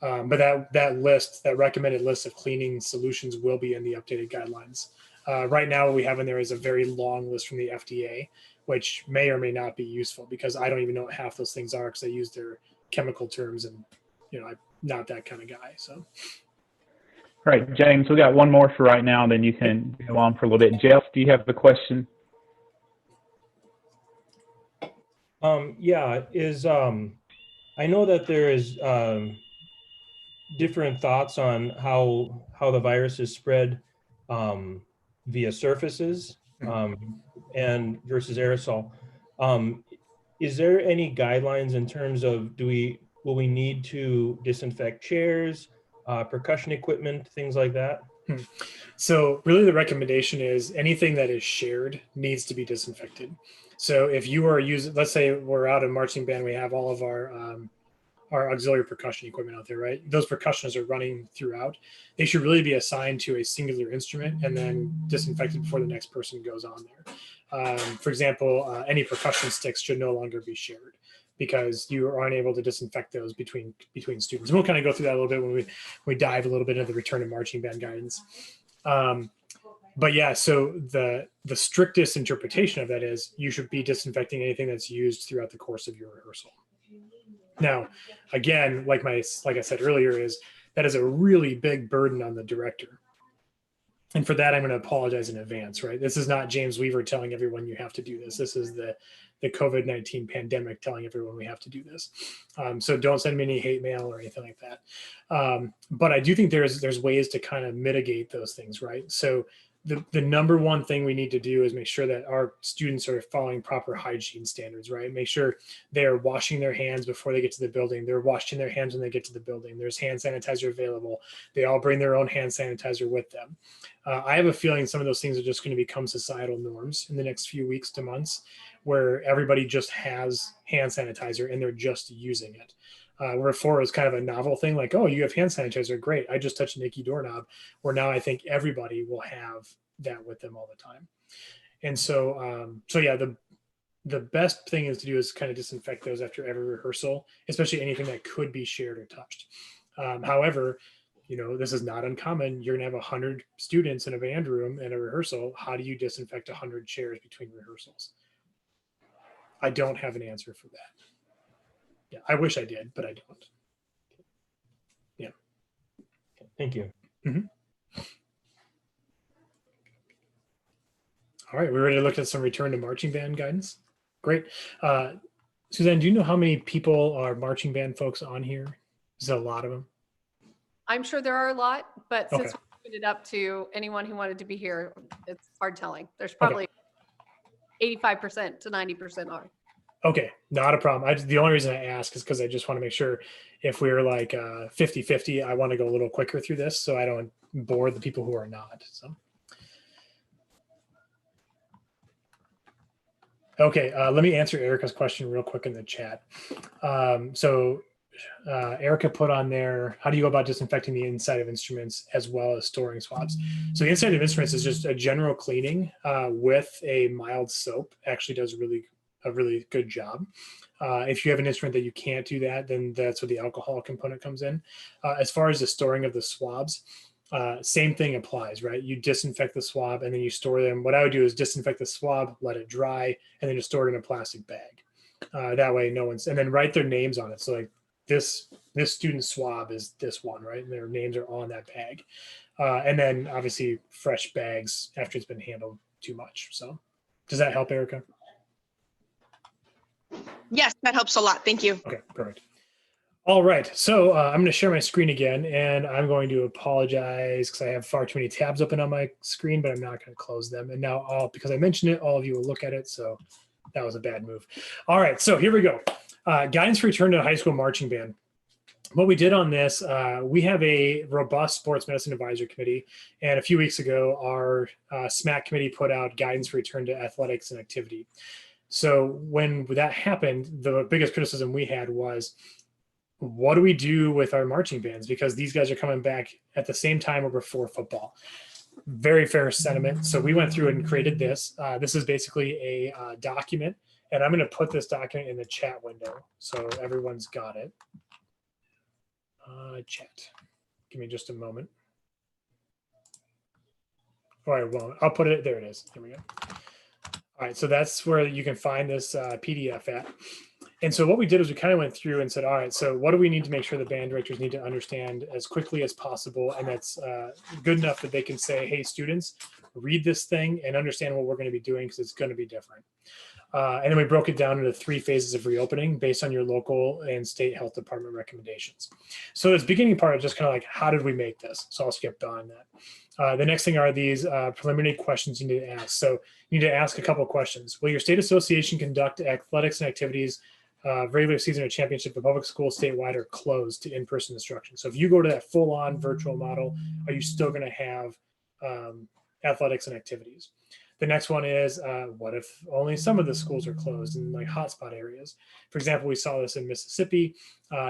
[SPEAKER 7] But that recommended list of cleaning solutions will be in the updated guidelines. Right now, what we have in there is a very long list from the FDA, which may or may not be useful, because I don't even know what half those things are, because they use their chemical terms, and I'm not that kind of guy. So, all
[SPEAKER 3] right, James, we got one more for right now, then you can go on for a little bit. Jeff, do you have the question?
[SPEAKER 14] Yeah, I know that there is different thoughts on how the virus is spread via surfaces and versus aerosol. Is there any guidelines in terms of will we need to disinfect chairs, percussion equipment, things like that?
[SPEAKER 7] So really the recommendation is anything that is shared needs to be disinfected. So if you are using, let's say we're out in marching band, we have all of our auxiliary percussion equipment out there, right? Those percussionists are running throughout. They should really be assigned to a singular instrument and then disinfected before the next person goes on there. For example, any percussion sticks should no longer be shared, because you are unable to disinfect those between students. And we'll kind of go through that a little bit when we dive a little bit into the return to marching band guidance. But yeah, so the strictest interpretation of that is you should be disinfecting anything that's used throughout the course of your rehearsal. Now, again, like I said earlier, that is a really big burden on the director. And for that, I'm going to apologize in advance, right? This is not James Weaver telling everyone you have to do this. This is the the COVID-19 pandemic telling everyone we have to do this. So don't send me any hate mail or anything like that. But I do think there's ways to kind of mitigate those things, right? So the number one thing we need to do is make sure that our students are following proper hygiene standards, right? Make sure they are washing their hands before they get to the building. They're washing their hands when they get to the building. There's hand sanitizer available. They all bring their own hand sanitizer with them. I have a feeling some of those things are just going to become societal norms in the next few weeks to months, where everybody just has hand sanitizer and they're just using it. Where before it was kind of a novel thing, like, oh, you have hand sanitizer, great. I just touched a Nikki doorknob. Where now I think everybody will have that with them all the time. And so, yeah, the best thing is to do is kind of disinfect those after every rehearsal, especially anything that could be shared or touched. However, this is not uncommon. You're gonna have 100 students in a band room in a rehearsal. How do you disinfect 100 chairs between rehearsals? I don't have an answer for that. Yeah, I wish I did, but I don't. Yeah.
[SPEAKER 14] Thank you.
[SPEAKER 7] Mm-hmm. All right, we're ready to look at some return to marching band guidance. Great. Suzanne, do you know how many people are marching band folks on here? Is it a lot of them?
[SPEAKER 2] I'm sure there are a lot, but since
[SPEAKER 7] Okay.
[SPEAKER 2] we opened it up to anyone who wanted to be here, it's hard telling. There's probably 85% to 90% are.
[SPEAKER 7] Okay, not a problem. The only reason I ask is because I just want to make sure if we're like 50-50, I want to go a little quicker through this so I don't bore the people who are not. So. Okay, let me answer Erica's question real quick in the chat. Erica put on there, how do you go about disinfecting the inside of instruments as well as storing swabs? So the inside of instruments is just a general cleaning with a mild soap. Actually does a really good job. If you have an instrument that you can't do that, then that's where the alcohol component comes in. As far as the storing of the swabs, same thing applies, right? You disinfect the swab and then you store them. What I would do is disinfect the swab, let it dry, and then just store it in a plastic bag. That way and then write their names on it. So like this student's swab is this one, right? And their names are on that bag. And then obviously fresh bags after it's been handled too much. So does that help, Erica?
[SPEAKER 15] Yes, that helps a lot. Thank you.
[SPEAKER 7] Okay, perfect. All right, so I'm going to share my screen again, and I'm going to apologize because I have far too many tabs open on my screen, but I'm not going to close them. And now, because I mentioned it, all of you will look at it, so that was a bad move. All right, so here we go. Guidance for return to high school marching band. What we did on this, we have a robust sports medicine advisory committee, and a few weeks ago, our SMAC committee put out guidance for return to athletics and activity. So when that happened, the biggest criticism we had was, what do we do with our marching bands? Because these guys are coming back at the same time or before football. Very fair sentiment. So we went through and created this. This is basically a document, and I'm going to put this document in the chat window so everyone's got it. Chat. Give me just a moment. Or I won't. I'll put it. There it is. Here we go. All right, so that's where you can find this PDF at. And so what we did is we kind of went through and said, all right, so what do we need to make sure the band directors need to understand as quickly as possible? And that's good enough that they can say, hey, students, read this thing and understand what we're going to be doing because it's going to be different. And then we broke it down into 3 phases of reopening based on your local and state health department recommendations. So this beginning part is just kind of like, how did we make this? So I'll skip on that. The next thing are these preliminary questions you need to ask. So you need to ask a couple of questions. Will your state association conduct athletics and activities regular season or championship for public school statewide or closed to in-person instruction? So if you go to that full-on virtual model, are you still going to have athletics and activities? The next one is, what if only some of the schools are closed in like hotspot areas? For example, we saw this in Mississippi.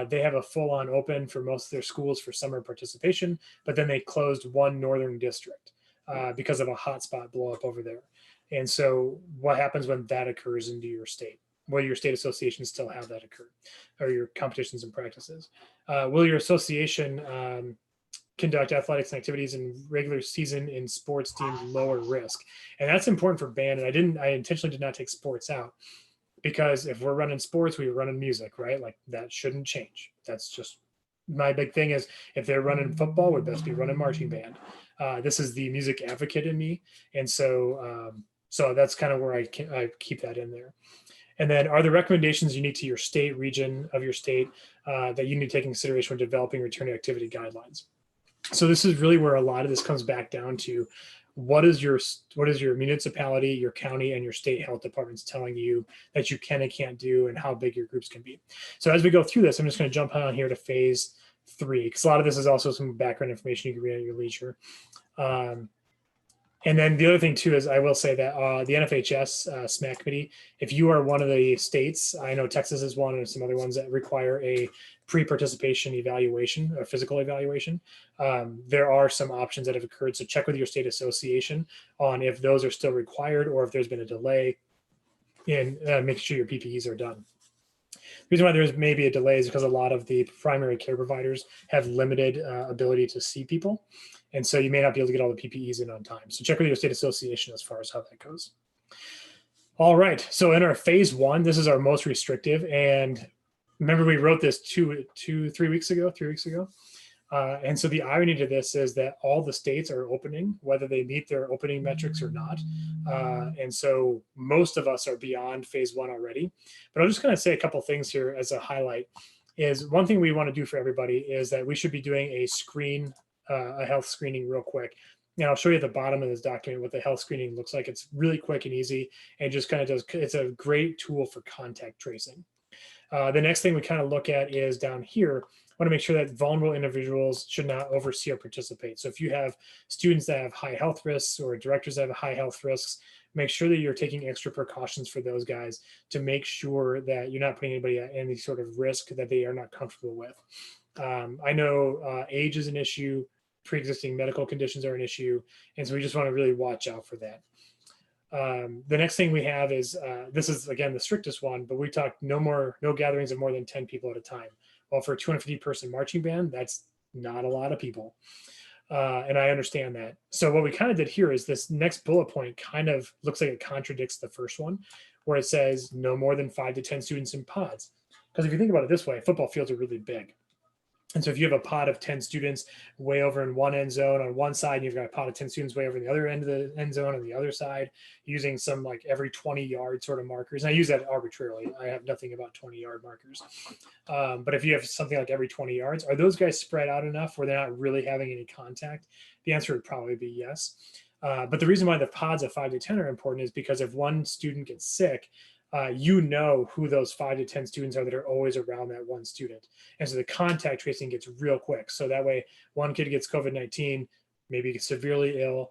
[SPEAKER 7] They have a full-on open for most of their schools for summer participation, but then they closed one northern district because of a hotspot blow up over there. And so what happens when that occurs into your state? Will your state association still have that occur, or your competitions and practices? Will your association conduct athletics and activities in regular season in sports deemed lower risk? And that's important for band. And I intentionally did not take sports out because if we're running sports, we're running music, right? Like that shouldn't change. That's just my big thing is if they're running football, we'd best be running marching band. This is the music advocate in me. And so, so that's kind of where I keep that in there. And then are the recommendations unique to your state, region of your state that you need to take in consideration when developing return to activity guidelines? So this is really where a lot of this comes back down to what is your municipality, your county, and your state health departments telling you that you can and can't do, and how big your groups can be. So as we go through this, I'm just going to jump on here to phase 3, because a lot of this is also some background information you can read at your leisure. And then the other thing too is I will say that the NFHS SMAC committee, if you are one of the states, I know Texas is one and some other ones that require a pre-participation evaluation or physical evaluation, there are some options that have occurred. So check with your state association on if those are still required or if there's been a delay in making sure your PPEs are done. The reason why there's maybe a delay is because a lot of the primary care providers have limited ability to see people. And so you may not be able to get all the PPEs in on time. So check with your state association as far as how that goes. All right, so in our phase 1, this is our most restrictive. And remember we wrote this 3 weeks ago. And so the irony to this is that all the states are opening, whether they meet their opening metrics or not. And so most of us are beyond phase 1 already. But I'm just going to say a couple things here as a highlight. Is one thing we want to do for everybody is that we should be doing a health screening real quick. And I'll show you at the bottom of this document what the health screening looks like. It's really quick and easy and just kind of does, it's a great tool for contact tracing. The next thing we kind of look at is down here, want to make sure that vulnerable individuals should not oversee or participate. So if you have students that have high health risks or directors that have high health risks, make sure that you're taking extra precautions for those guys to make sure that you're not putting anybody at any sort of risk that they are not comfortable with. I know age is an issue, pre-existing medical conditions are an issue, and so we just want to really watch out for that. The next thing we have is, this is again the strictest one, but we talked no gatherings of more than 10 people at a time. Well, for a 250 person marching band, that's not a lot of people. And I understand that. So what we kind of did here is this next bullet point kind of looks like it contradicts the first one, where it says no more than 5 to 10 students in pods. Because if you think about it this way, football fields are really big. And so if you have a pod of 10 students way over in one end zone on one side, and you've got a pod of 10 students way over in the other end of the end zone on the other side, using some like every 20-yard sort of markers. And I use that arbitrarily. I have nothing about 20-yard markers. But if you have something like every 20 yards, are those guys spread out enough where they're not really having any contact? The answer would probably be yes. But the reason why the pods of 5 to 10 are important is because if one student gets sick, you know who those 5 to 10 students are that are always around that one student. And so the contact tracing gets real quick. So that way one kid gets COVID-19, maybe gets severely ill,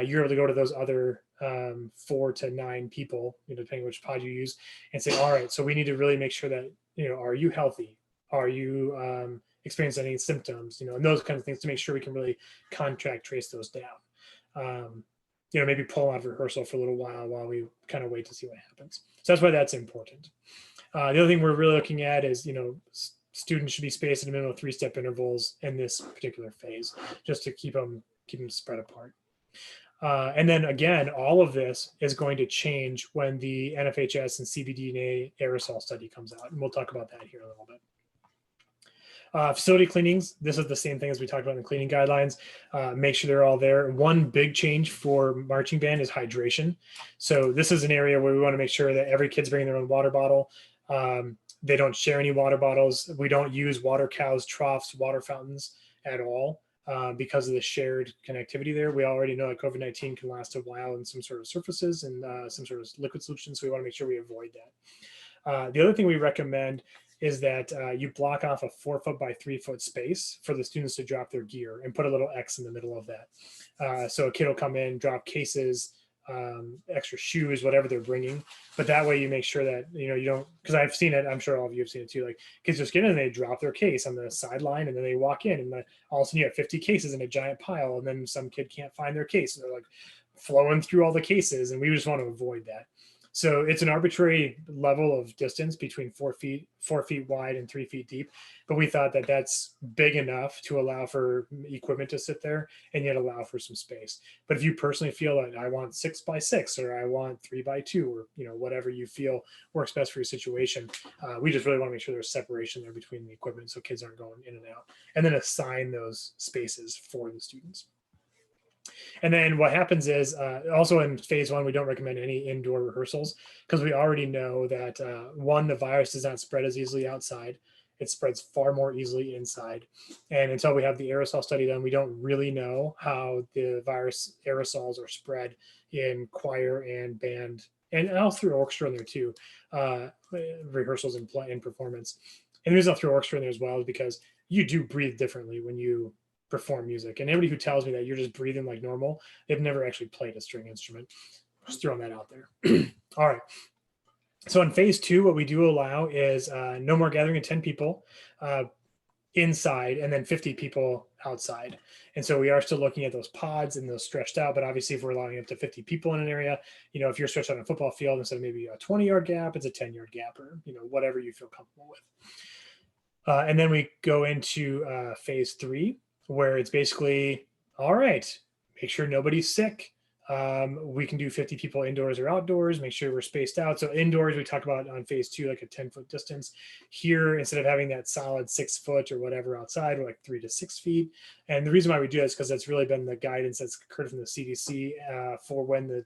[SPEAKER 7] you're able to go to those other 4 to 9 people, depending which pod you use, and say, all right, so we need to really make sure that, are you healthy? Are you experiencing any symptoms? And those kinds of things to make sure we can really contact trace those down. Maybe pull out of rehearsal for a little while we kind of wait to see what happens. So that's why that's important. The other thing we're really looking at is, students should be spaced in a minimum of 3-step intervals in this particular phase, just to keep them spread apart. And then again, all of this is going to change when the NFHS and CBDNA aerosol study comes out. And we'll talk about that here a little bit. Facility cleanings, this is the same thing as we talked about in the cleaning guidelines. Make sure they're all there. One big change for marching band is hydration. So this is an area where we want to make sure that every kid's bringing their own water bottle. They don't share any water bottles. We don't use water cows, troughs, water fountains at all because of the shared connectivity there. We already know that COVID-19 can last a while in some sort of surfaces and some sort of liquid solution. So we want to make sure we avoid that. The other thing we recommend is that you block off a 4-foot by 3-foot space for the students to drop their gear and put a little X in the middle of that. So a kid will come in, drop cases, extra shoes, whatever they're bringing. But that way you make sure that, you don't, because I've seen it, I'm sure all of you have seen it too, like kids just get in and they drop their case on the sideline and then they walk in and all of a sudden you have 50 cases in a giant pile and then some kid can't find their case. And they're like flowing through all the cases, and we just want to avoid that. So it's an arbitrary level of distance between 4 feet wide and 3 feet deep. But we thought that that's big enough to allow for equipment to sit there and yet allow for some space. But if you personally feel that I want 6 by 6 or I want 3 by 2 or whatever you feel works best for your situation, we just really want to make sure there's separation there between the equipment so kids aren't going in and out, and then assign those spaces for the students. And then what happens is also in phase one, we don't recommend any indoor rehearsals because we already know that one, the virus does not spread as easily outside. It spreads far more easily inside. And until we have the aerosol study done, we don't really know how the virus aerosols are spread in choir and band and all through orchestra in there too, rehearsals and play and performance. And the reason I'll throw orchestra in there as well is because you do breathe differently when you perform music. And anybody who tells me that you're just breathing like normal, they've never actually played a string instrument. Just throwing that out there. All right. So in phase two, what we do allow is no more gathering of 10 people inside and then 50 people outside. And so we are still looking at those pods and those stretched out, but obviously if we're allowing up to 50 people in an area, you know, if you're stretched out on a football field, instead of maybe a 20-yard gap, it's a 10-yard gap or, you know, whatever you feel comfortable with. And then we go into phase three, where it's basically, all right, make sure nobody's sick. We can do 50 people indoors or outdoors, make sure we're spaced out. So indoors, we talk about on phase two, like a 10-foot distance. Here, instead of having that solid 6 foot or whatever outside, we're like 3 to 6 feet. And the reason why we do that is because that's really been the guidance that's occurred from the CDC for when the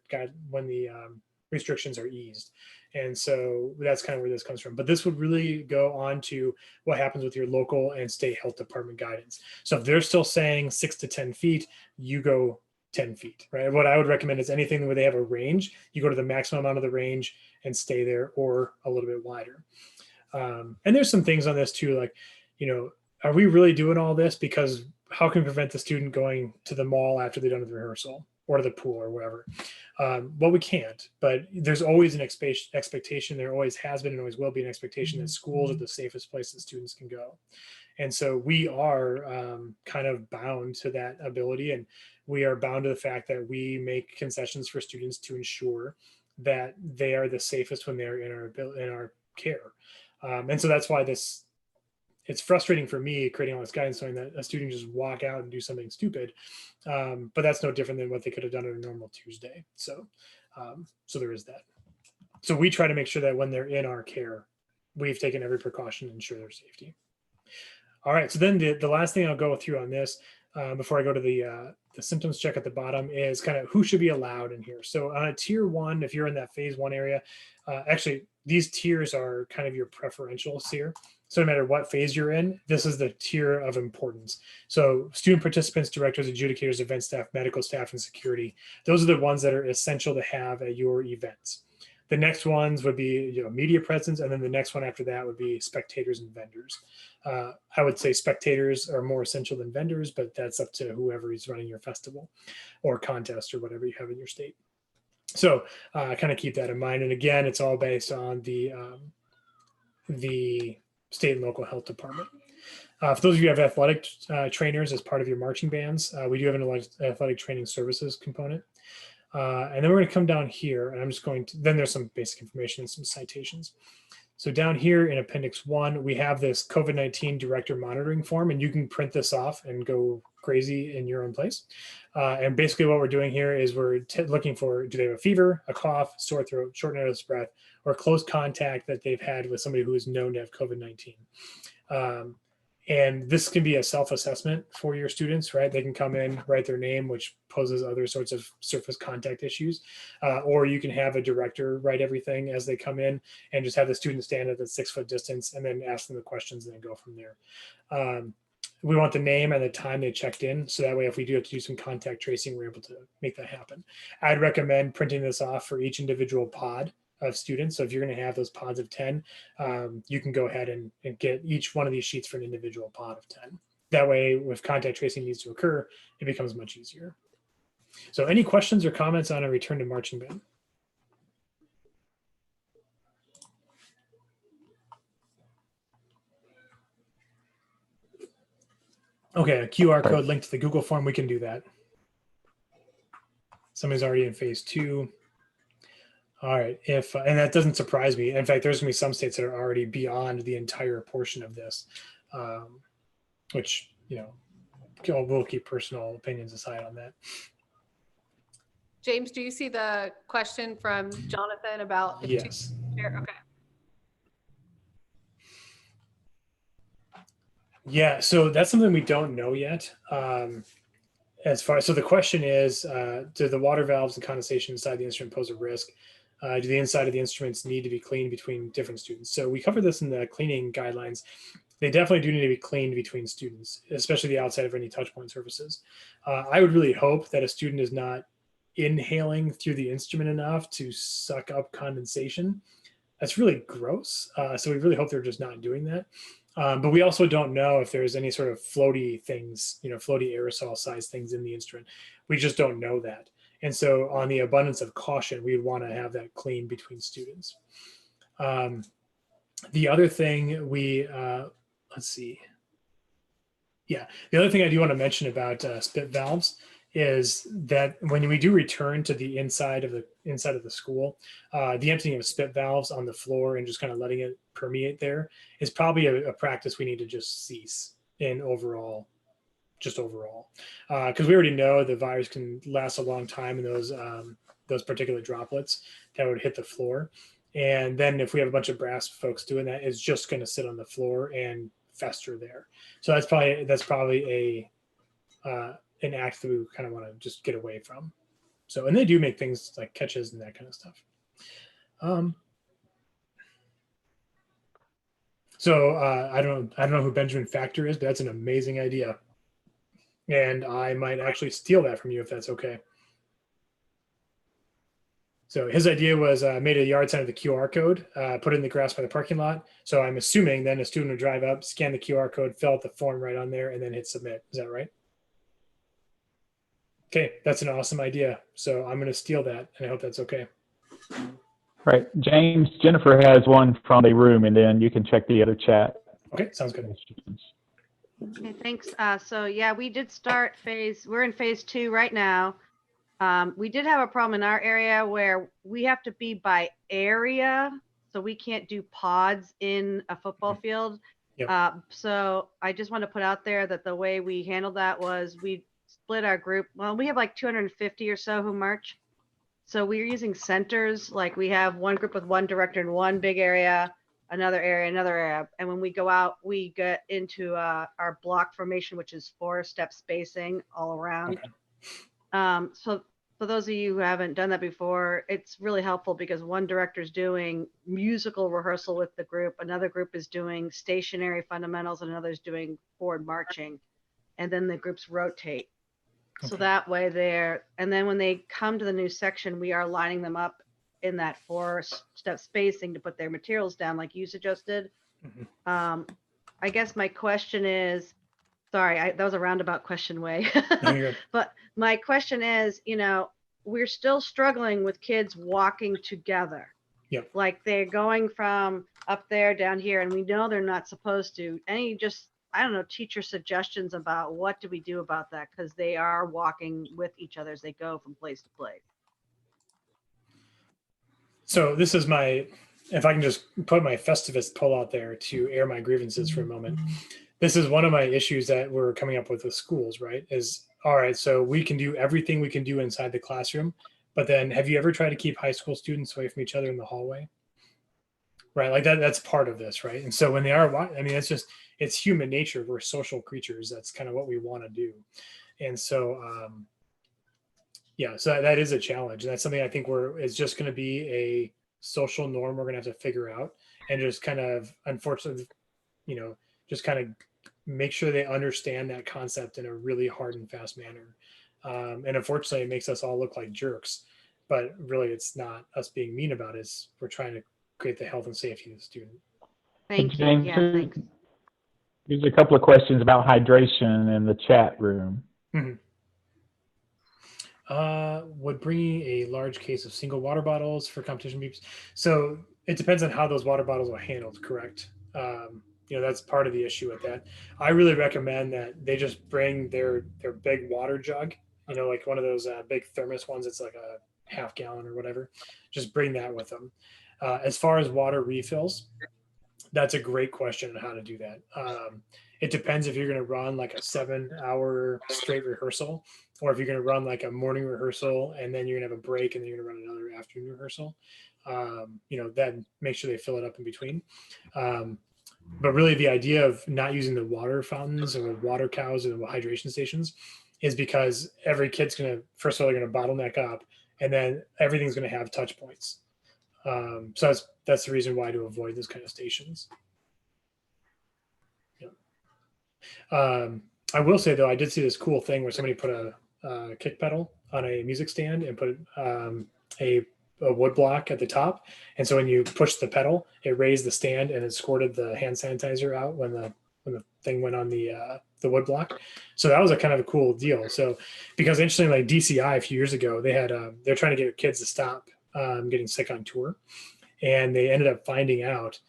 [SPEAKER 7] restrictions are eased. And so that's kind of where this comes from. But this would really go on to what happens with your local and state health department guidance. So if they're still saying 6 to 10 feet, you go 10 feet, right? What I would recommend is anything where they have a range, you go to the maximum amount of the range and stay there or a little bit wider. And there's some things on this too, like, you know, are we really doing all this? Because how can we prevent the student going to the mall after they're done with the rehearsal or to the pool or wherever? Well, we can't, but there's always an expectation. There always has been and always will be an expectation that schools are the safest place that students can go. And so we are kind of bound to that ability, and we are bound to the fact that we make concessions for students to ensure that they are the safest when they're in our care. And so that's why it's frustrating for me creating all this guidance knowing that a student just walk out and do something stupid. But that's no different than what they could have done on a normal Tuesday. So there is that. So we try to make sure that when they're in our care, we've taken every precaution to ensure their safety. All right, so then the last thing I'll go through on this before I go to the symptoms check at the bottom is kind of who should be allowed in here. So on a tier one, if you're in that phase one area, actually these tiers are kind of your preferentials here. So no matter what phase you're in, this is the tier of importance. So student participants, directors, adjudicators, event staff, medical staff, and security. Those are the ones that are essential to have at your events. The next ones would be, you know, media presence, and then the next one after that would be spectators and vendors. I would say spectators are more essential than vendors, but that's up to whoever is running your festival or contest or whatever you have in your state. So kind of keep that in mind. And again, it's all based on the state and local health department. For those of you who have athletic trainers as part of your marching bands, we do have an athletic training services component. And then we're going to come down here, and I'm just going to, then there's some basic information and some citations. So down here in Appendix 1, we have this COVID-19 director monitoring form, and you can print this off and go crazy in your own place. And basically what we're doing here is we're looking for, do they have a fever, a cough, sore throat, shortness of breath, or close contact that they've had with somebody who is known to have COVID-19. And this can be a self-assessment for your students, right? They can come in, write their name, which poses other sorts of surface contact issues. Or you can have a director write everything as they come in and just have the student stand at the 6 foot distance and then ask them the questions and then go from there. We want the name and the time they checked in. So that way, if we do have to do some contact tracing, we're able to make that happen. I'd recommend printing this off for each individual pod of students. So if you're going to have those pods of 10, you can go ahead and get each one of these sheets for an individual pod of 10. That way, if contact tracing needs to occur, it becomes much easier. So any questions or comments on a return to marching band? Okay, a QR code linked to the Google form, we can do that. Somebody's already in phase 2. All right, and that doesn't surprise me. In fact, there's gonna be some states that are already beyond the entire portion of this, which, you know, we'll keep personal opinions aside on that.
[SPEAKER 2] James, do you see the question from Jonathan about if
[SPEAKER 7] yes.
[SPEAKER 2] Okay.
[SPEAKER 7] Yeah, so that's something we don't know yet. So the question is, do the water valves and condensation inside the instrument pose a risk? Do the inside of the instruments need to be cleaned between different students? So we covered this in the cleaning guidelines. They definitely do need to be cleaned between students, especially the outside of any touch point surfaces. I would really hope that a student is not inhaling through the instrument enough to suck up condensation. That's really gross. So we really hope they're just not doing that. But we also don't know if there's any sort of floaty things, floaty aerosol size things in the instrument. We just don't know that. And so on the abundance of caution, we would want to have that clean between students. The other thing let's see. Yeah, the other thing I do want to mention about spit valves is that when we do return to the inside of the school, the emptying of spit valves on the floor and just kind of letting it permeate there is probably a practice we need to just cease in overall, because we already know the virus can last a long time in those particular droplets that would hit the floor. And then if we have a bunch of brass folks doing that, it's just going to sit on the floor and fester there. So that's probably an act that we kind of want to just get away from. So, and they do make things like catches and that kind of stuff. I don't know who Benjamin Factor is, but that's an amazing idea. And I might actually steal that from you if that's okay. So his idea was made a yard sign of the QR code, put it in the grass by the parking lot. So I'm assuming then a student would drive up, scan the QR code, fill out the form right on there, and then hit submit. Is that right? Okay, that's an awesome idea. So I'm going to steal that, and I hope that's okay.
[SPEAKER 3] Right. James, Jennifer has one from the room, and then you can check the other chat.
[SPEAKER 7] Okay, sounds good.
[SPEAKER 12] Okay, thanks. So yeah, we did start we're in phase 2 right now. We did have a problem in our area where we have to be by area, so we can't do pods in a football field.
[SPEAKER 7] Yep.
[SPEAKER 12] So I just want to put out there that the way we handled that was we split our group. Well, we have like 250 or so who march. So we're using centers. Like we have one group with one director in one big area, another area. And when we go out, we get into our block formation, which is 4-step spacing all around. Okay. So for those of you who haven't done that before, it's really helpful because one director is doing musical rehearsal with the group, another group is doing stationary fundamentals, and another is doing forward marching. And then the groups rotate. Okay. So that way and then when they come to the new section, we are lining them up in that 4-step spacing to put their materials down like you suggested. Mm-hmm. I guess my question is, sorry, that was a roundabout question way. No, but my question is, we're still struggling with kids walking together.
[SPEAKER 7] Yep.
[SPEAKER 12] Like they're going from up there down here, and we know they're not supposed to. I don't know, teacher suggestions about what do we do about that? Because they are walking with each other as they go from place to place.
[SPEAKER 7] So this is if I can just put my Festivus pull out there to air my grievances for a moment. This is one of my issues that we're coming up with schools, right? All right, so we can do everything we can do inside the classroom, but then have you ever tried to keep high school students away from each other in the hallway? Right, like that's part of this, right? And so when they are, it's human nature. We're social creatures. That's kind of what we want to do. And so, so that is a challenge. And that's something I think it's just going to be a social norm we're going to have to figure out, and just kind of, unfortunately, just kind of make sure they understand that concept in a really hard and fast manner. And unfortunately, it makes us all look like jerks, but really it's not us being mean about it. We're trying to create the health and safety of the student.
[SPEAKER 12] Thank you.
[SPEAKER 3] James,
[SPEAKER 12] Yeah, thanks.
[SPEAKER 3] There's a couple of questions about hydration in the chat room.
[SPEAKER 7] Mm-hmm. Would bringing a large case of single water bottles for competition beeps. So it depends on how those water bottles are handled, correct? That's part of the issue with that. I really recommend that they just bring their big water jug, like one of those big thermos ones. It's like a half gallon or whatever. Just bring that with them. As far as water refills, that's a great question on how to do that. It depends if you're going to run like a 7-hour straight rehearsal, or if you're going to run like a morning rehearsal and then you're going to have a break and then you're going to run another afternoon rehearsal. Then make sure they fill it up in between. But really the idea of not using the water fountains or the water cows or the hydration stations is because every kid's going to, first of all, they're going to bottleneck up, and then everything's going to have touch points. So that's the reason why to avoid those kind of stations. Yeah. I will say though, I did see this cool thing where somebody put a kick pedal on a music stand and put a wood block at the top. And so when you push the pedal, it raised the stand and it squirted the hand sanitizer out when the thing went on the wood block. So that was a kind of a cool deal. So because interestingly, like DCI a few years ago, they had they're trying to get kids to stop getting sick on tour, and they ended up finding out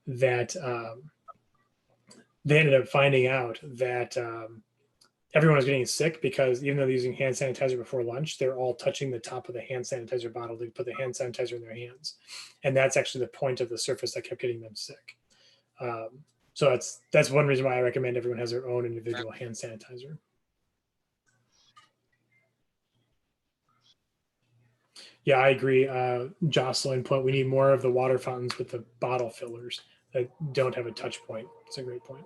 [SPEAKER 7] that everyone was getting sick because even though they're using hand sanitizer before lunch, they're all touching the top of the hand sanitizer bottle to put the hand sanitizer in their hands. And that's actually the point of the surface that kept getting them sick. So that's one reason why I recommend everyone has their own individual hand sanitizer. Yeah, I agree. Jocelyn point, we need more of the water fountains with the bottle fillers that don't have a touch point. It's a great point.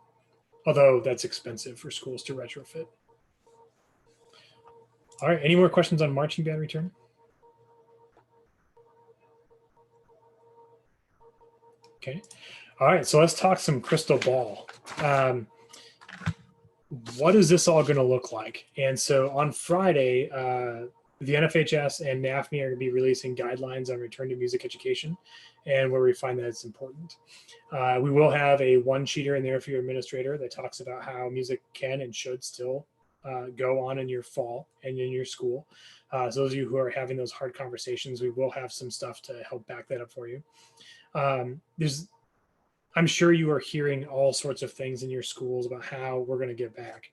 [SPEAKER 7] Although that's expensive for schools to retrofit. All right, any more questions on marching band return? Okay, all right, so let's talk some crystal ball. What is this all gonna look like? And so on Friday, the NFHS and NAFME are gonna be releasing guidelines on return to music education and where we find that it's important. We will have a one-sheeter in there for your administrator that talks about how music can and should still go on in your fall and in your school. So those of you who are having those hard conversations, we will have some stuff to help back that up for you. I'm sure you are hearing all sorts of things in your schools about how we're going to get back.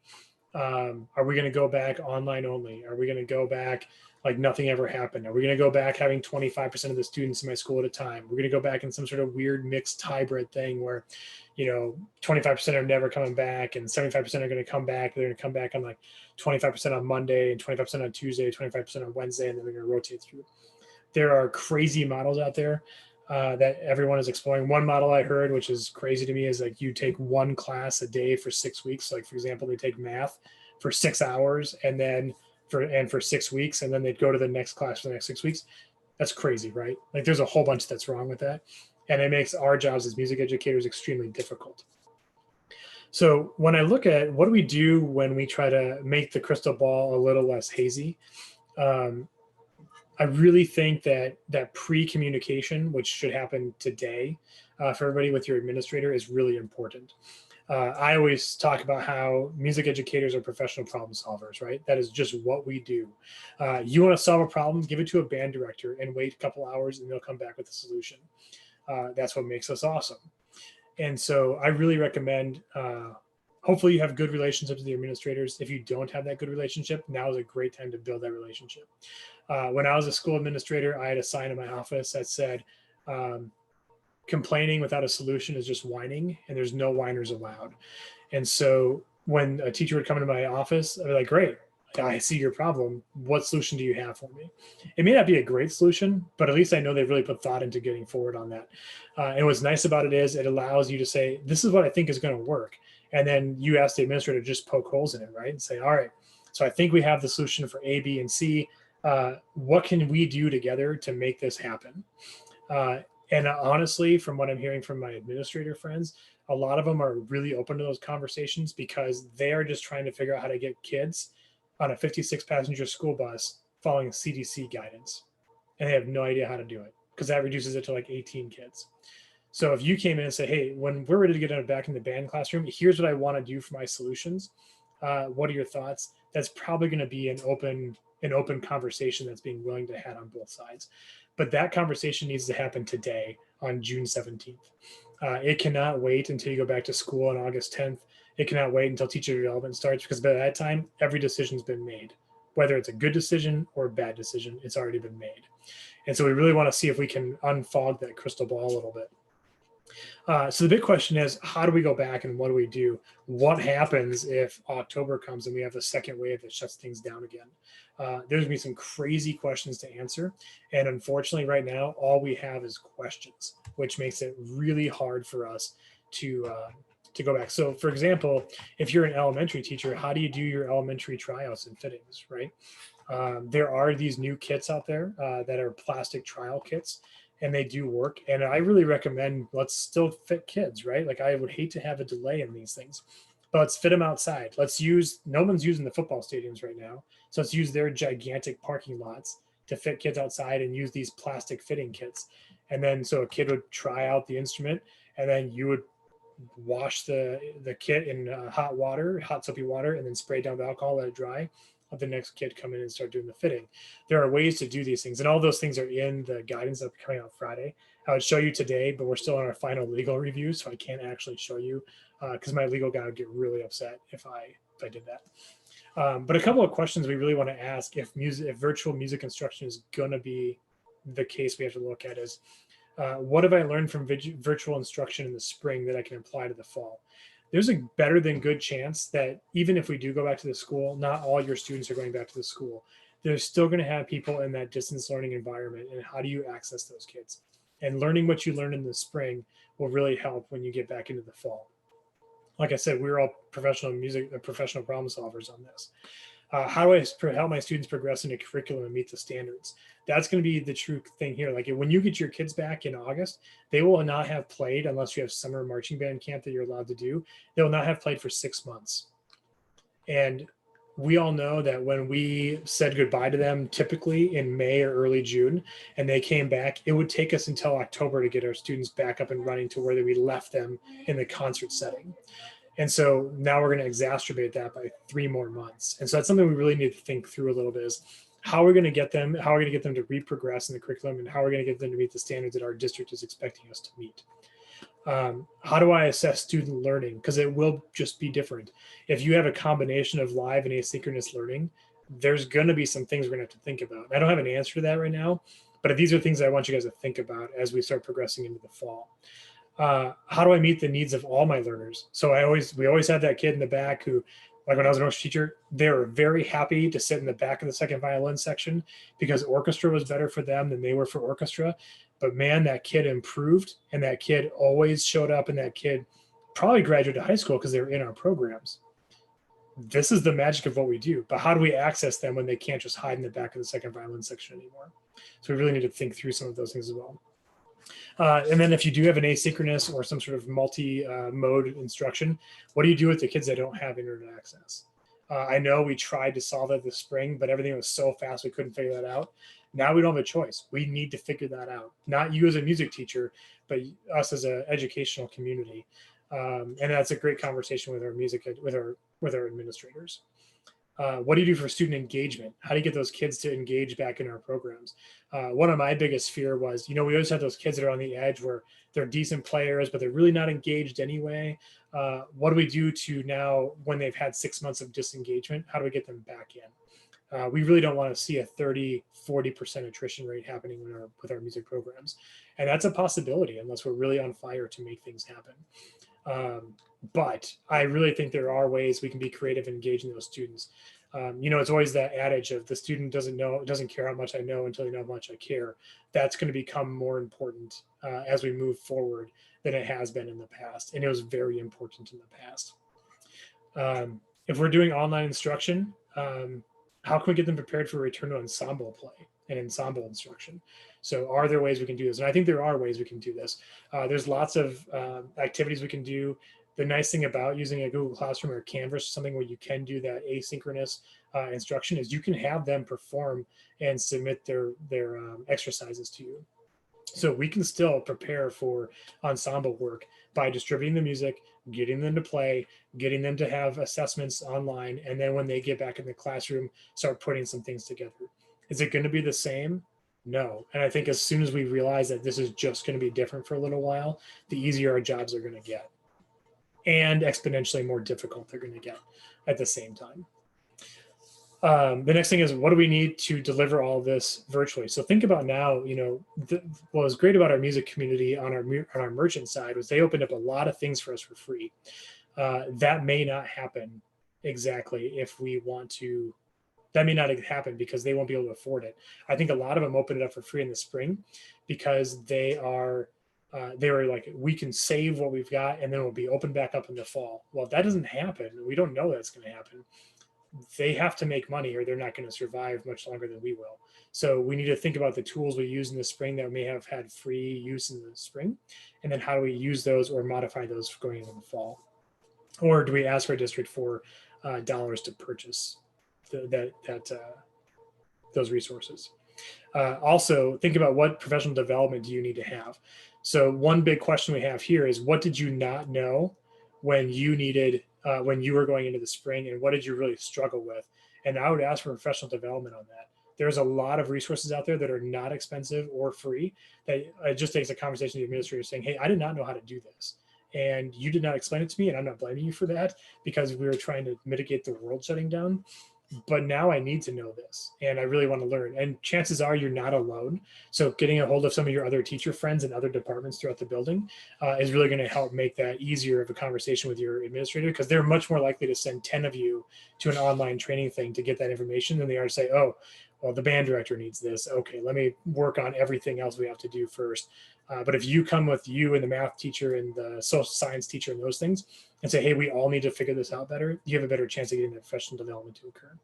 [SPEAKER 7] Are we going to go back online only? Are we going to go back like nothing ever happened? Are we going to go back having 25% of the students in my school at a time? We're going to go back in some sort of weird mixed hybrid thing where, 25% are never coming back and 75% are going to come back. They're going to come back on like 25% on Monday and 25% on Tuesday, 25% on Wednesday, and then they're going to rotate through. There are crazy models out there that everyone is exploring. One model I heard, which is crazy to me, is like you take one class a day for 6 weeks. Like for example, they take math for 6 hours and then for 6 weeks, and then they'd go to the next class for the next 6 weeks. That's crazy, right? Like there's a whole bunch that's wrong with that. And it makes our jobs as music educators extremely difficult. So when I look at what do we do when we try to make the crystal ball a little less hazy, I really think that pre-communication, which should happen today for everybody with your administrator, is really important. I always talk about how music educators are professional problem solvers, right? That is just what we do. You want to solve a problem, give it to a band director and wait a couple hours and they'll come back with a solution. That's what makes us awesome. And so I really recommend, hopefully you have good relationships with the administrators. If you don't have that good relationship, now is a great time to build that relationship. When I was a school administrator, I had a sign in my office that said, complaining without a solution is just whining, and there's no whiners allowed. And so when a teacher would come into my office, I'd be like, great, I see your problem. What solution do you have for me? It may not be a great solution, but at least I know they've really put thought into getting forward on that. And what's nice about it is it allows you to say, this is what I think is going to work. And then you ask the administrator to just poke holes in it, right? And say, all right, so I think we have the solution for A, B, and C. What can we do together to make this happen? And honestly, from what I'm hearing from my administrator friends, a lot of them are really open to those conversations because they are just trying to figure out how to get kids on a 56 passenger school bus following CDC guidance. And they have no idea how to do it because that reduces it to like 18 kids. So if you came in and say, hey, when we're ready to get back in the band classroom, here's what I want to do for my solutions. What are your thoughts? That's probably going to be an open conversation that's being willing to have on both sides. But that conversation needs to happen today on June 17th. It cannot wait until you go back to school on August 10th. It cannot wait until teacher development starts because by that time, every decision's been made. Whether it's a good decision or a bad decision, it's already been made. And so we really want to see if we can unfog that crystal ball a little bit. So the big question is, how do we go back and what do we do? What happens if October comes and we have a second wave that shuts things down again? There's gonna be some crazy questions to answer. And unfortunately right now, all we have is questions, which makes it really hard for us to to go back. So for example, if you're an elementary teacher, how do you do your elementary tryouts and fittings, right? There are these new kits out there that are plastic trial kits, and they do work. And I really recommend, let's still fit kids, right? Like I would hate to have a delay in these things, but let's fit them outside. No one's using the football stadiums right now. So let's use their gigantic parking lots to fit kids outside and use these plastic fitting kits. And then so a kid would try out the instrument, and then you would wash the kit in hot soapy water, and then spray down the alcohol, let it dry. Let the next kid come in and start doing the fitting. There are ways to do these things, and all those things are in the guidance that's coming out Friday. I would show you today, but we're still on our final legal review, so I can't actually show you because my legal guy would get really upset if I did that. But a couple of questions we really want to ask if virtual music instruction is going to be the case we have to look at is, what have I learned from virtual instruction in the spring that I can apply to the fall? There's a better than good chance that even if we do go back to the school, not all your students are going back to the school. There's still going to have people in that distance learning environment. And how do you access those kids? And learning what you learned in the spring will really help when you get back into the fall. Like I said, we're all professional problem solvers on this. How do I help my students progress in a curriculum and meet the standards? That's going to be the true thing here. Like when you get your kids back in August, they will not have played unless you have summer marching band camp that you're allowed to do. They will not have played for 6 months. And we all know that when we said goodbye to them, typically in May or early June, and they came back, it would take us until October to get our students back up and running to where we left them in the concert setting. And so now we're going to exacerbate that by 3 more months. And so that's something we really need to think through a little bit is how we're going to get them, how we're going to get them to reprogress in the curriculum, and how we're going to get them to meet the standards that our district is expecting us to meet. How do I assess student learning? Because it will just be different. If you have a combination of live and asynchronous learning, there's going to be some things we're going to have to think about. I don't have an answer to that right now, but these are things that I want you guys to think about as we start progressing into the fall. How do I meet the needs of all my learners? So we always had that kid in the back who, like when I was an orchestra teacher, they were very happy to sit in the back of the second violin section because orchestra was better for them than they were for orchestra. But man, that kid improved, and that kid always showed up, and that kid probably graduated high school because they were in our programs. This is the magic of what we do. But how do we access them when they can't just hide in the back of the second violin section anymore? So we really need to think through some of those things as well. And then if you do have an asynchronous or some sort of multi-mode instruction, what do you do with the kids that don't have internet access? I know we tried to solve that this spring, but everything was so fast we couldn't figure that out. Now we don't have a choice. We need to figure that out. Not you as a music teacher, but us as an educational community. And that's a great conversation with our with our administrators. What do you do for student engagement? How do you get those kids to engage back in our programs? One of my biggest fear was, we always have those kids that are on the edge where they're decent players, but they're really not engaged anyway. What do we do to now, when they've had 6 months of disengagement, how do we get them back in? We really don't want to see a 30-40% attrition rate happening with our music programs. And that's a possibility unless we're really on fire to make things happen. But I really think there are ways we can be creative in engaging those students. It's always that adage of the student doesn't care how much I know until they know how much I care. That's going to become more important as we move forward than it has been in the past. And it was very important in the past. If we're doing online instruction, how can we get them prepared for return to ensemble play and ensemble instruction? So are there ways we can do this? And I think there are ways we can do this. There's lots of activities we can do. The nice thing about using a Google Classroom or Canvas, something where you can do that asynchronous instruction, is you can have them perform and submit their exercises to you. So we can still prepare for ensemble work by distributing the music, getting them to play, getting them to have assessments online, and then when they get back in the classroom, start putting some things together. Is it going to be the same? No. And I think as soon as we realize that this is just going to be different for a little while, the easier our jobs are going to get. And exponentially more difficult they're going to get at the same time. The next thing is, what do we need to deliver all this virtually? So think about now, what was great about our music community on our merchant side was they opened up a lot of things for us for free. That may not happen exactly if we want to. That may not happen because they won't be able to afford it. I think a lot of them opened it up for free in the spring because they are they were like, we can save what we've got and then we'll be open back up in the fall. Well, that doesn't happen. We don't know that's going to happen. They have to make money or they're not going to survive much longer than we will. So we need to think about the tools we use in the spring that may have had free use in the spring. And then how do we use those or modify those going into the fall? Or do we ask our district for dollars to purchase those resources? Also, think about what professional development do you need to have. So one big question we have here is, what did you not know when you needed, when you were going into the spring, and what did you really struggle with? And I would ask for professional development on that. There's a lot of resources out there that are not expensive or free, that it just takes a conversation with the administrator saying, hey, I did not know how to do this. And you did not explain it to me, and I'm not blaming you for that, because we were trying to mitigate the world shutting down. But now I need to know this, and I really want to learn. And chances are you're not alone. So getting a hold of some of your other teacher friends and other departments throughout the building is really going to help make that easier of a conversation with your administrator, because they're much more likely to send 10 of you to an online training thing to get that information than they are to say, oh, well, the band director needs this. Okay, let me work on everything else we have to do first. But if you come with you and the math teacher and the social science teacher and those things and say, hey, we all need to figure this out better, you have a better chance of getting that professional development to occur.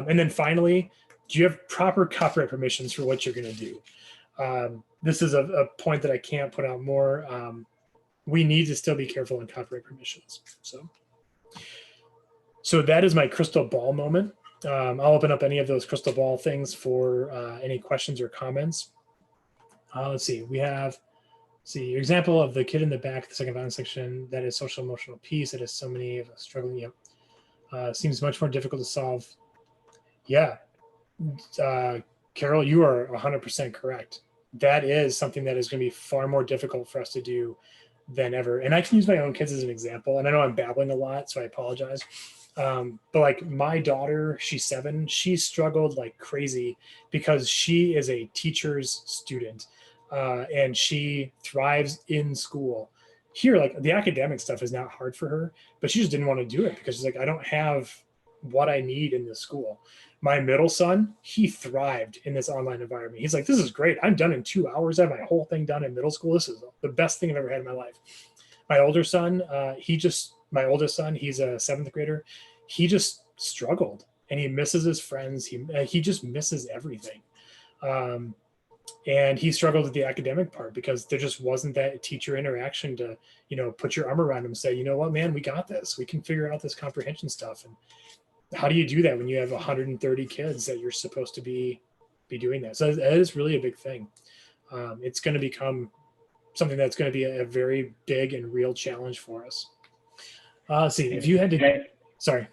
[SPEAKER 7] And then finally, do you have proper copyright permissions for what you're going to do? This is a point that I can't put out more. We need to still be careful on copyright permissions. So that is my crystal ball moment. I'll open up any of those crystal ball things for any questions or comments. Let's see, we have, your example of the kid in the back, the second violence section, that is social emotional piece. That is so many of us struggling. Yep. Seems much more difficult to solve. Yeah. Carol, you are 100% correct. That is something that is going to be far more difficult for us to do than ever. And I can use my own kids as an example. And I know I'm babbling a lot, so I apologize. But like my daughter, she's 7, she struggled like crazy because she is a teacher's student. And she thrives in school. Here, like the academic stuff is not hard for her, but she just didn't want to do it because she's like, I don't have what I need in this school. My middle son, he thrived in this online environment. He's like, this is great. I'm done in 2 hours. I have my whole thing done in middle school. This is the best thing I've ever had in my life. My older son, my oldest son, he's a 7th grader. He just struggled and he misses his friends. He just misses everything. And he struggled with the academic part because there just wasn't that teacher interaction to, put your arm around him and say, you know what, man, we got this. We can figure out this comprehension stuff. And how do you do that when you have 130 kids that you're supposed to be doing that? So that is really a big thing. It's going to become something that's going to be a very big and real challenge for us. Let's see, if you had to, sorry,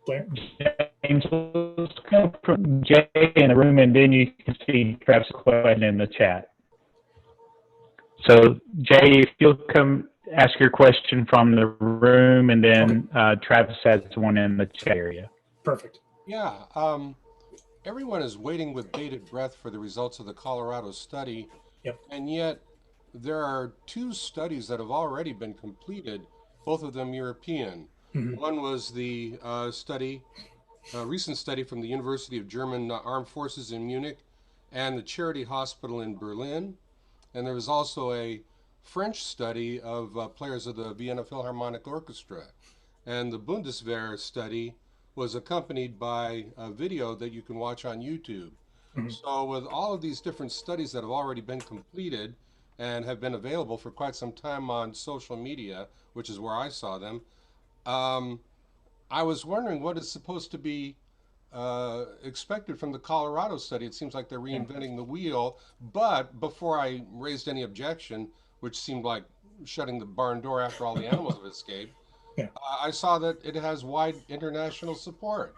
[SPEAKER 7] Blair.
[SPEAKER 3] James, let's come from Jay in the room, and then you can see Travis' question in the chat. So Jay, if you'll come ask your question from the room, and then Travis has one in the chat area.
[SPEAKER 7] Perfect.
[SPEAKER 16] Yeah. Everyone is waiting with bated breath for the results of the Colorado study.
[SPEAKER 7] Yep.
[SPEAKER 16] And yet there are 2 studies that have already been completed, both of them European. Mm-hmm. One was the recent study from the University of German Armed Forces in Munich and the Charity Hospital in Berlin. And there was also a French study of players of the Vienna Philharmonic Orchestra. And the Bundeswehr study was accompanied by a video that you can watch on YouTube. Mm-hmm. So with all of these different studies that have already been completed and have been available for quite some time on social media, which is where I saw them, I was wondering what is supposed to be expected from the Colorado study. It seems like they're reinventing the wheel, but before I raised any objection, which seemed like shutting the barn door after all the animals have escaped, I saw that it has wide international support.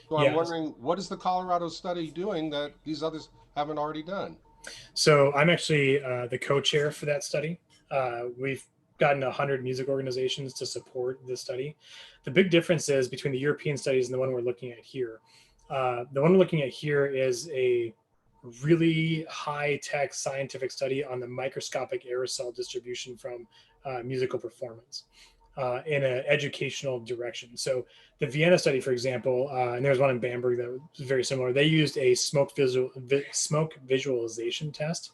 [SPEAKER 16] So I'm wondering, what is the Colorado study doing that these others haven't already done?
[SPEAKER 7] So I'm actually the co-chair for that study. We've gotten 100 music organizations to support this study. The big difference is between the European studies and the one we're looking at here. The one we're looking at here is a really high-tech scientific study on the microscopic aerosol distribution from musical performance in an educational direction. So the Vienna study, for example, and there's one in Bamberg that was very similar. They used a smoke visualization test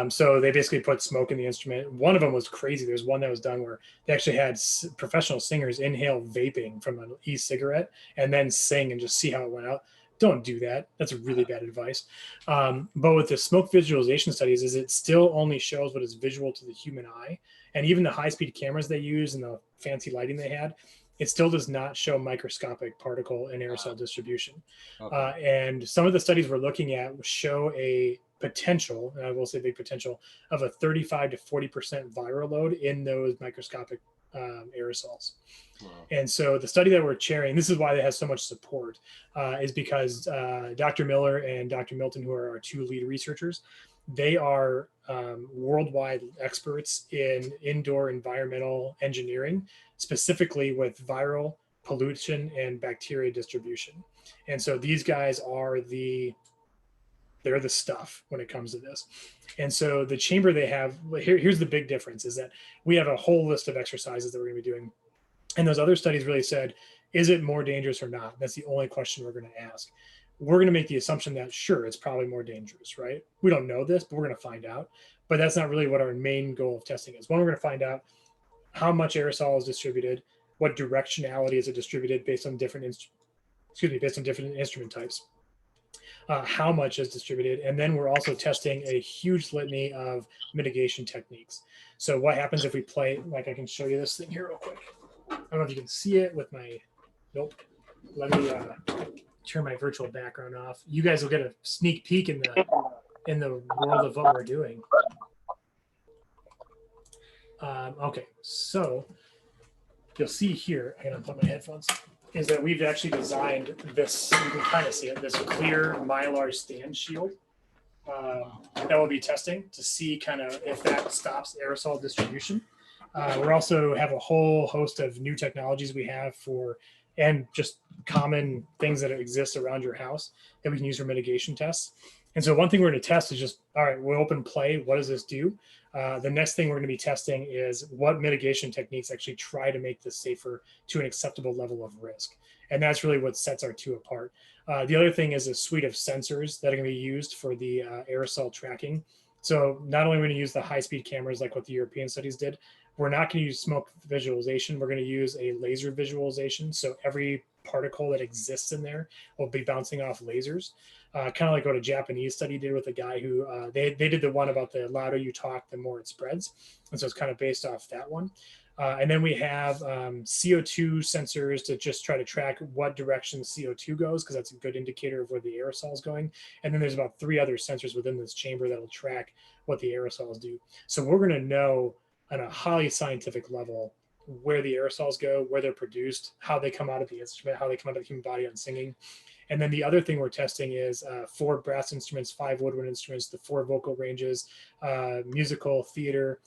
[SPEAKER 7] So they basically put smoke in the instrument. One of them was crazy. There's one that was done where they actually had professional singers inhale vaping from an e-cigarette and then sing and just see how it went out. Don't do that. That's really bad advice. But with the smoke visualization studies, is it still only shows what is visual to the human eye. And even the high-speed cameras they use and the fancy lighting they had, it still does not show microscopic particle and aerosol distribution. And some of the studies we're looking at show a potential, and I will say big potential, of a 35 to 40% viral load in those microscopic aerosols. And so the study that we're chairing, this is why it has so much support, is because Dr. Miller and Dr. Milton, who are our two lead researchers, they are worldwide experts in indoor environmental engineering, specifically with viral pollution and bacteria distribution. And so these guys are they're the stuff when it comes to this. And so the chamber they have, here's the big difference, is that we have a whole list of exercises that we're going to be doing. And those other studies really said, is it more dangerous or not? That's the only question we're going to ask. We're going to make the assumption that, sure, it's probably more dangerous, right? We don't know this, but we're going to find out. But that's not really what our main goal of testing is. One, we're going to find out how much aerosol is distributed, what directionality is it distributed based on different instrument types. How much is distributed, and then we're also testing a huge litany of mitigation techniques. So what happens if we play, like I can show you this thing here real quick. I don't know if you can see it with my, nope. Let me turn my virtual background off. You guys will get a sneak peek in the world of what we're doing. Okay, so you'll see here, I'm gonna put my headphones, is that we've actually designed this, you can kind of see it, this clear Mylar stand shield that we'll be testing to see kind of if that stops aerosol distribution. We also have a whole host of new technologies we have for, and just common things that exist around your house that we can use for mitigation tests. And so one thing we're going to test is just, all right, we'll open play. What does this do? The next thing we're going to be testing is what mitigation techniques actually try to make this safer to an acceptable level of risk. And that's really what sets our two apart. The other thing is a suite of sensors that are going to be used for the aerosol tracking. So not only are we going to use the high-speed cameras like what the European studies did, we're not going to use smoke visualization. We're going to use a laser visualization. So every particle that exists in there will be bouncing off lasers. Kind of like what a Japanese study did with a guy who, they did the one about the louder you talk, the more it spreads. And so it's kind of based off that one. And then we have CO2 sensors to just try to track what direction CO2 goes, because that's a good indicator of where the aerosol is going. And then there's about 3 other sensors within this chamber that'll track what the aerosols do. So we're going to know on a highly scientific level where the aerosols go, where they're produced, how they come out of the instrument, how they come out of the human body on singing. And then the other thing we're testing is 4 brass instruments, 5 woodwind instruments, the 4 vocal ranges, musical theater,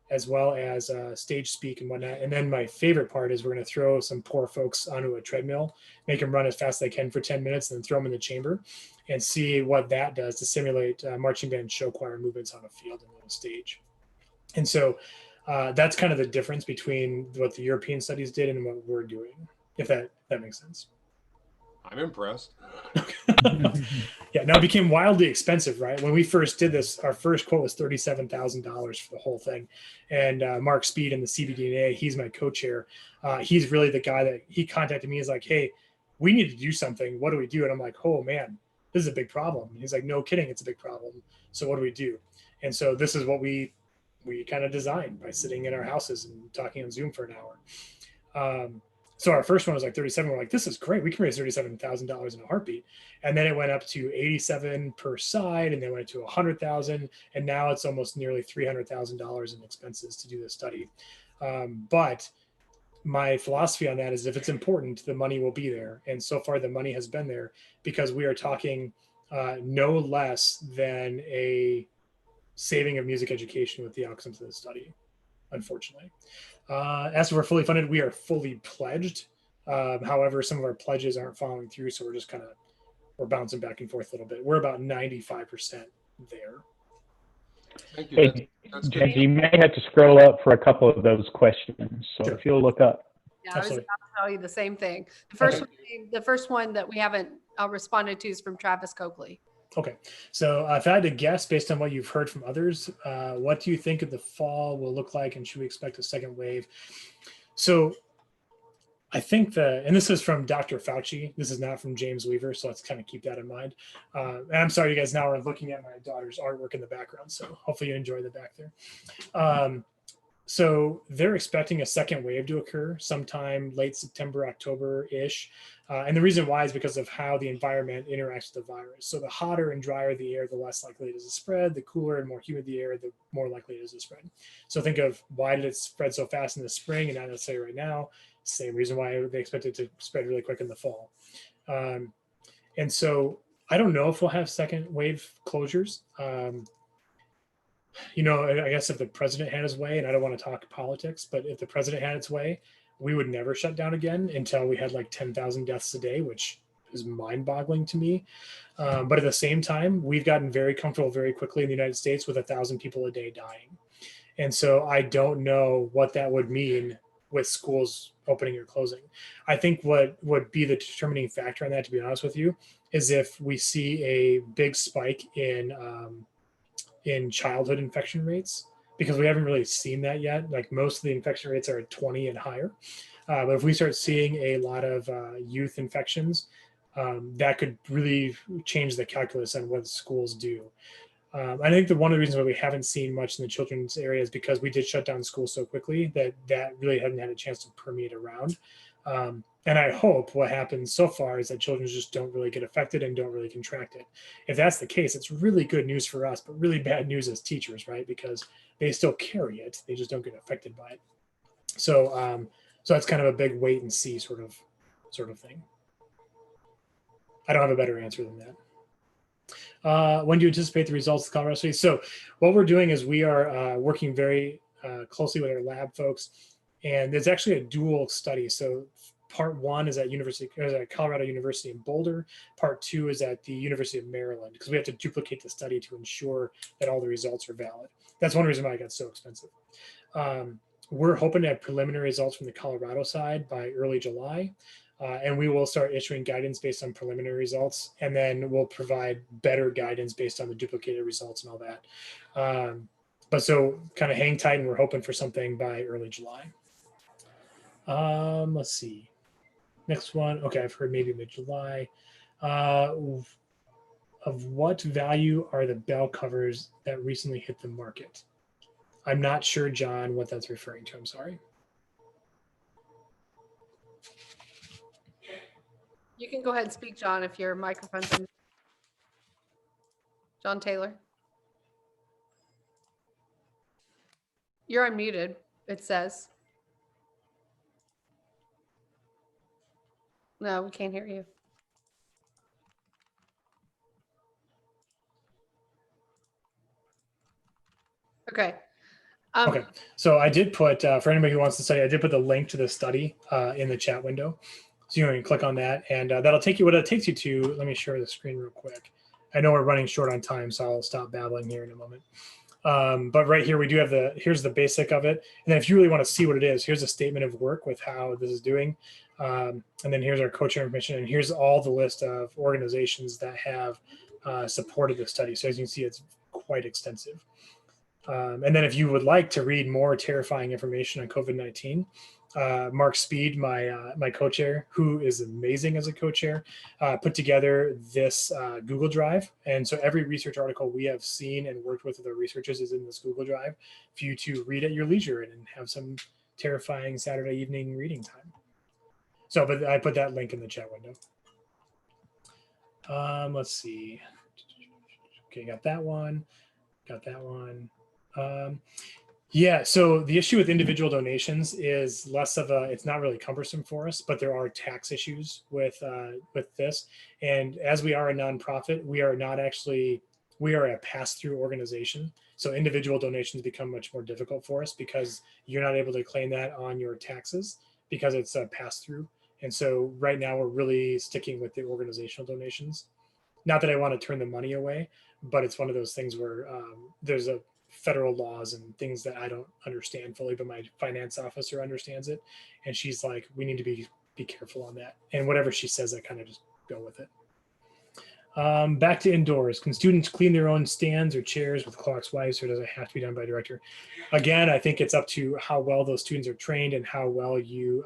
[SPEAKER 7] as well as stage speak and whatnot. And then my favorite part is we're going to throw some poor folks onto a treadmill, make them run as fast as they can for 10 minutes, and then throw them in the chamber and see what that does to simulate marching band show choir movements on a field and on a stage. And so that's kind of the difference between what the European studies did and what we're doing, if that makes sense.
[SPEAKER 16] I'm impressed.
[SPEAKER 7] Yeah, now it became wildly expensive, right? When we first did this, our first quote was $37,000 for the whole thing. And Mark Speed in the CBDNA, he's my co-chair. He's really the guy that he contacted me. He's like, hey, we need to do something. What do we do? And I'm like, oh man, this is a big problem. He's like, no kidding, it's a big problem. So what do we do? And so this is what we kind of designed by sitting in our houses and talking on Zoom for an hour. So our first one was like 37. We're like, this is great. We can raise $37,000 in a heartbeat. And then it went up to 87 per side, and then went to 100,000. And now it's almost nearly $300,000 in expenses to do this study. But my philosophy on that is if it's important, the money will be there. And so far the money has been there because we are talking no less than a saving of music education with the outcomes of the study, unfortunately. As we're fully funded, we are fully pledged. However, some of our pledges aren't following through, so we're just we're bouncing back and forth a little bit. We're about 95% there.
[SPEAKER 16] Thank you.
[SPEAKER 3] Hey, James, you may have to scroll up for a couple of those questions. So if you'll look up.
[SPEAKER 2] Yeah, I was about to tell you the same thing. The first one that we haven't responded to is from Travis Coakley.
[SPEAKER 7] Okay, so if I had to guess based on what you've heard from others, what do you think of the fall will look like, and should we expect a second wave? So I think and this is from Dr. Fauci. This is not from James Weaver, so let's kind of keep that in mind. And I'm sorry, you guys now are looking at my daughter's artwork in the background, so hopefully you enjoy the back there. So they're expecting a second wave to occur sometime late September, October-ish. And the reason why is because of how the environment interacts with the virus. So the hotter and drier the air, the less likely it is to spread. The cooler and more humid the air, the more likely it is to spread. So think of why did it spread so fast in the spring and not necessarily right now? Same reason why they expect it to spread really quick in the fall. And so I don't know if we'll have second wave closures. You know, I guess if the president had his way, and I don't want to talk politics, but if the president had its way, we would never shut down again until we had like 10,000 deaths a day, which is mind-boggling to me. But at the same time, we've gotten very comfortable very quickly in the United States with 1,000 people a day dying. And so I don't know what that would mean with schools opening or closing. I think what would be the determining factor on that, to be honest with you, is if we see a big spike in childhood infection rates, because we haven't really seen that yet. Like most of the infection rates are at 20 and higher. But if we start seeing a lot of youth infections, that could really change the calculus on what schools do. I think that one of the reasons why we haven't seen much in the children's area is because we did shut down schools so quickly that really hadn't had a chance to permeate around. And I hope what happens so far is that children just don't really get affected and don't really contract it. If that's the case, it's really good news for us, but really bad news as teachers, right? Because they still carry it, they just don't get affected by it. So, so that's kind of a big wait and see sort of thing. I don't have a better answer than that. When do you anticipate the results of the Colorado study? So what we're doing is we are working very closely with our lab folks, and there's actually a dual study. So part one is at Colorado University in Boulder. Part two is at the University of Maryland, because we have to duplicate the study to ensure that all the results are valid. That's one reason why it got so expensive. We're hoping to have preliminary results from the Colorado side by early July. And we will start issuing guidance based on preliminary results, and then we'll provide better guidance based on the duplicated results and all that. But so kind of hang tight, and we're hoping for something by early July. Let's see. Next one. Okay, I've heard maybe mid-July. Of what value are the bell covers that recently hit the market? I'm not sure, John, what that's referring to. I'm sorry.
[SPEAKER 2] You can go ahead and speak, John, if your microphone's on. John Taylor. You're unmuted, it says. No, we can't hear you. Okay.
[SPEAKER 7] Okay, so I did put, for anybody who wants to study, I did put the link to the study in the chat window. So you can click on that, and that'll take you, what it takes you to, let me share the screen real quick. I know we're running short on time, so I'll stop babbling here in a moment. But right here, we do have here's the basic of it. And then if you really want to see what it is, here's a statement of work with how this is doing. And then here's our co-chair information, and here's all the list of organizations that have supported the study. So as you can see, it's quite extensive. And then if you would like to read more terrifying information on COVID-19, Mark Speed, my co-chair, who is amazing as a co-chair, put together this Google Drive. And so every research article we have seen and worked with other researchers is in this Google Drive for you to read at your leisure and have some terrifying Saturday evening reading time. So, but I put that link in the chat window. Let's see. Okay, got that one. Got that one. Yeah, so the issue with individual donations is less of it's not really cumbersome for us, but there are tax issues with this. And as we are a nonprofit, we are a pass-through organization. So individual donations become much more difficult for us because you're not able to claim that on your taxes because it's a pass-through. And so right now we're really sticking with the organizational donations. Not that I want to turn the money away, but it's one of those things where there's a federal laws and things that I don't understand fully, but my finance officer understands it. And she's like, we need to be careful on that. And whatever she says, I kind of just go with it. Back to indoors. Can students clean their own stands or chairs with Clorox wipes, or does it have to be done by director? Again, I think it's up to how well those students are trained and how well you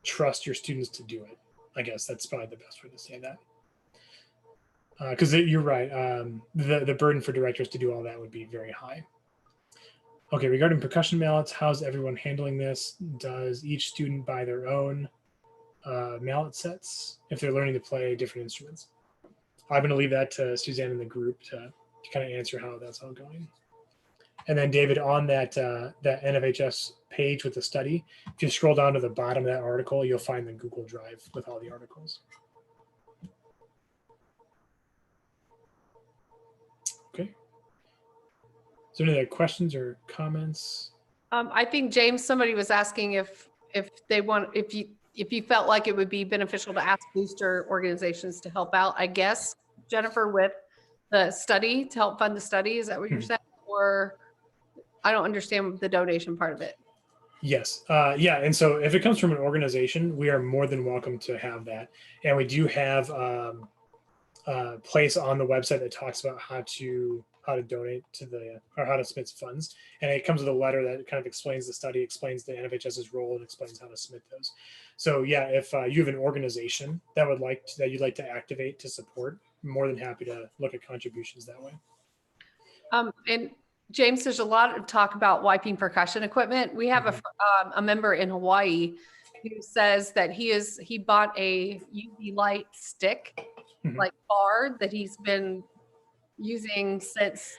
[SPEAKER 7] trust your students to do it. I guess that's probably the best way to say that. Because you're right. The burden for directors to do all that would be very high. Okay, regarding percussion mallets, how's everyone handling this? Does each student buy their own mallet sets if they're learning to play different instruments? I'm going to leave that to Suzanne in the group to kind of answer how that's all going. And then David, on that that NFHS page with the study, if you scroll down to the bottom of that article, you'll find the Google Drive with all the articles. Okay. Is there any other questions or comments?
[SPEAKER 2] I think James, somebody was asking if you felt like it would be beneficial to ask booster organizations to help out. I guess Jennifer, with the study, to help fund the study. Is that what you're saying? Or I don't understand the donation part of it.
[SPEAKER 7] Yes. Yeah. And so if it comes from an organization, we are more than welcome to have that. And we do have a place on the website that talks about how to donate to or how to submit funds. And it comes with a letter that kind of explains the study, explains the NFHS's role, and explains how to submit those. So yeah, if you have an organization that you'd like to activate to support, I'm more than happy to look at contributions that way.
[SPEAKER 2] And James, there's a lot of talk about wiping percussion equipment. We have a member in Hawaii who says that he bought a UV light stick, like bar, that he's been using since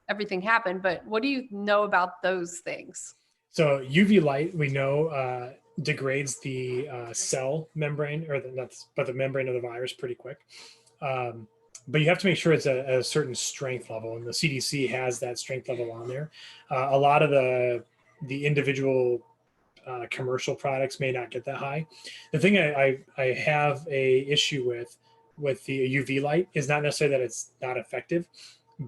[SPEAKER 2] everything happened. But what do you know about those things?
[SPEAKER 7] So UV light, we know degrades the cell membrane, but the membrane of the virus pretty quick. But you have to make sure it's a certain strength level, and the CDC has that strength level on there. A lot of the individual commercial products may not get that high. The thing I have a issue with the UV light is not necessarily that it's not effective,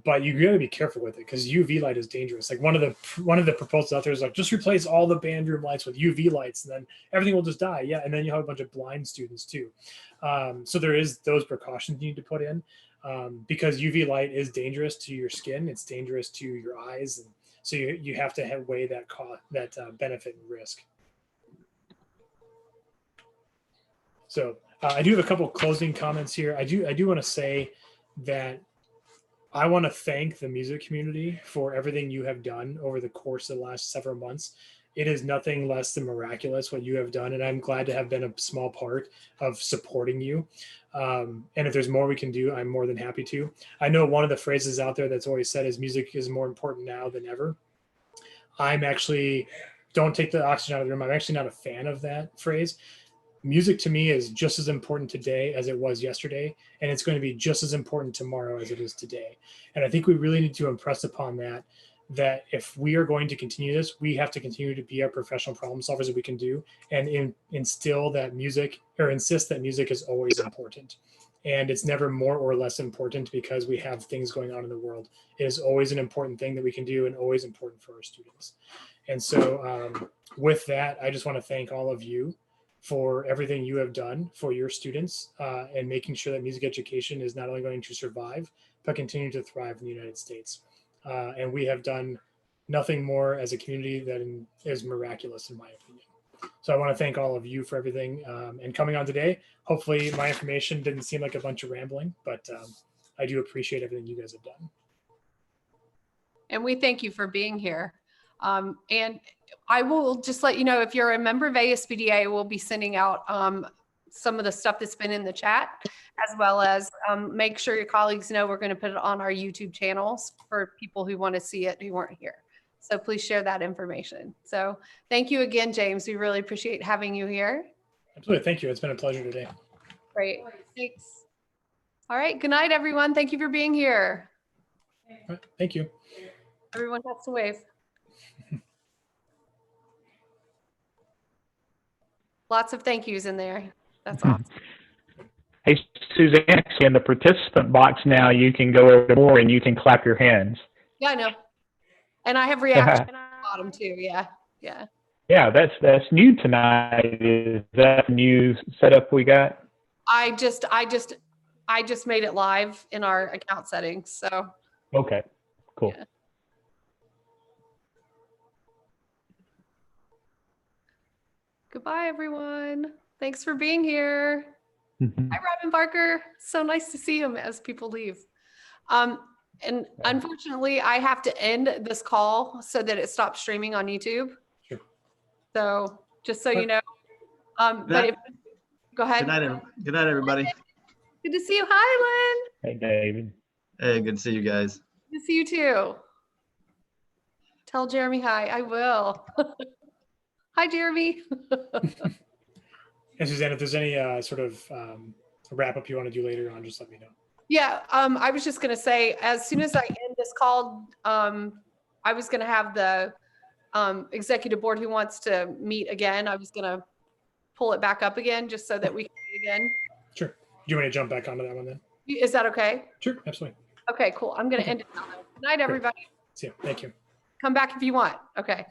[SPEAKER 7] but you got to be careful with it because UV light is dangerous. Like one of the proposals out there is like, just replace all the band room lights with UV lights and then everything will just die. Yeah, and then you have a bunch of blind students too. So there is those precautions you need to put in because UV light is dangerous to your skin. It's dangerous to your eyes, and so you have to weigh that benefit and risk. So I do have a couple closing comments here. I do want to say that I want to thank the music community for everything you have done over the course of the last several months. It is nothing less than miraculous what you have done, and I'm glad to have been a small part of supporting you. And if there's more we can do, I'm more than happy to. I know one of the phrases out there that's always said is music is more important now than ever. I'm actually, don't take the oxygen out of the room, I'm actually not a fan of that phrase. Music to me is just as important today as it was yesterday, and it's going to be just as important tomorrow as it is today. And I think we really need to impress upon that if we are going to continue this, we have to continue to be our professional problem solvers that we can do, and instill that music, or insist that music is always important. And it's never more or less important because we have things going on in the world. It is always an important thing that we can do and always important for our students. And so with that, I just want to thank all of you for everything you have done for your students and making sure that music education is not only going to survive, but continue to thrive in the United States. And we have done nothing more as a community that is miraculous, in my opinion. So I want to thank all of you for everything and coming on today. Hopefully my information didn't seem like a bunch of rambling, but I do appreciate everything you guys have done.
[SPEAKER 2] And we thank you for being here. And I will just let you know, if you're a member of ASBDA, we'll be sending out some of the stuff that's been in the chat, as well as make sure your colleagues know we're going to put it on our YouTube channels for people who want to see it who weren't here. So please share that information. So thank you again, James. We really appreciate having you here.
[SPEAKER 7] Absolutely. Thank you. It's been a pleasure today.
[SPEAKER 2] Great. Thanks. All right. Good night, everyone. Thank you for being here.
[SPEAKER 7] All right, thank you.
[SPEAKER 2] Everyone has to wave. Lots of thank yous in there. That's awesome.
[SPEAKER 3] Hey, Suzanne, in the participant box now, you can go over more and you can clap your hands.
[SPEAKER 2] Yeah, I know. And I have reactions at the bottom too. Yeah. Yeah.
[SPEAKER 3] Yeah, that's new tonight. Is that a new setup we got?
[SPEAKER 2] I just made it live in our account settings. So
[SPEAKER 3] Okay, cool.
[SPEAKER 2] yeah. Goodbye, everyone. Thanks for being here. Hi, Robin Barker. So nice to see him as people leave. And unfortunately, I have to end this call so that it stops streaming on YouTube.
[SPEAKER 7] Sure.
[SPEAKER 2] So just so you know, but if, go ahead.
[SPEAKER 17] Good night, everybody.
[SPEAKER 2] Good to see you. Hi, Lynn.
[SPEAKER 3] Hey, David.
[SPEAKER 17] Hey, good to see you guys.
[SPEAKER 2] Good to see you too. Tell Jeremy hi. I will. Hi, Jeremy.
[SPEAKER 7] And Suzanne, if there's any sort of wrap up you want to do later on, just let me know.
[SPEAKER 2] Yeah, I was just gonna say, as soon as I end this call, I was gonna have the executive board who wants to meet again. I was gonna pull it back up again just so that we can meet again.
[SPEAKER 7] Sure. Do you want to jump back onto that one then?
[SPEAKER 2] Is that okay?
[SPEAKER 7] Sure, absolutely.
[SPEAKER 2] Okay, cool. I'm gonna end it now. Good night, everybody.
[SPEAKER 7] See you. Thank you.
[SPEAKER 2] Come back if you want. Okay.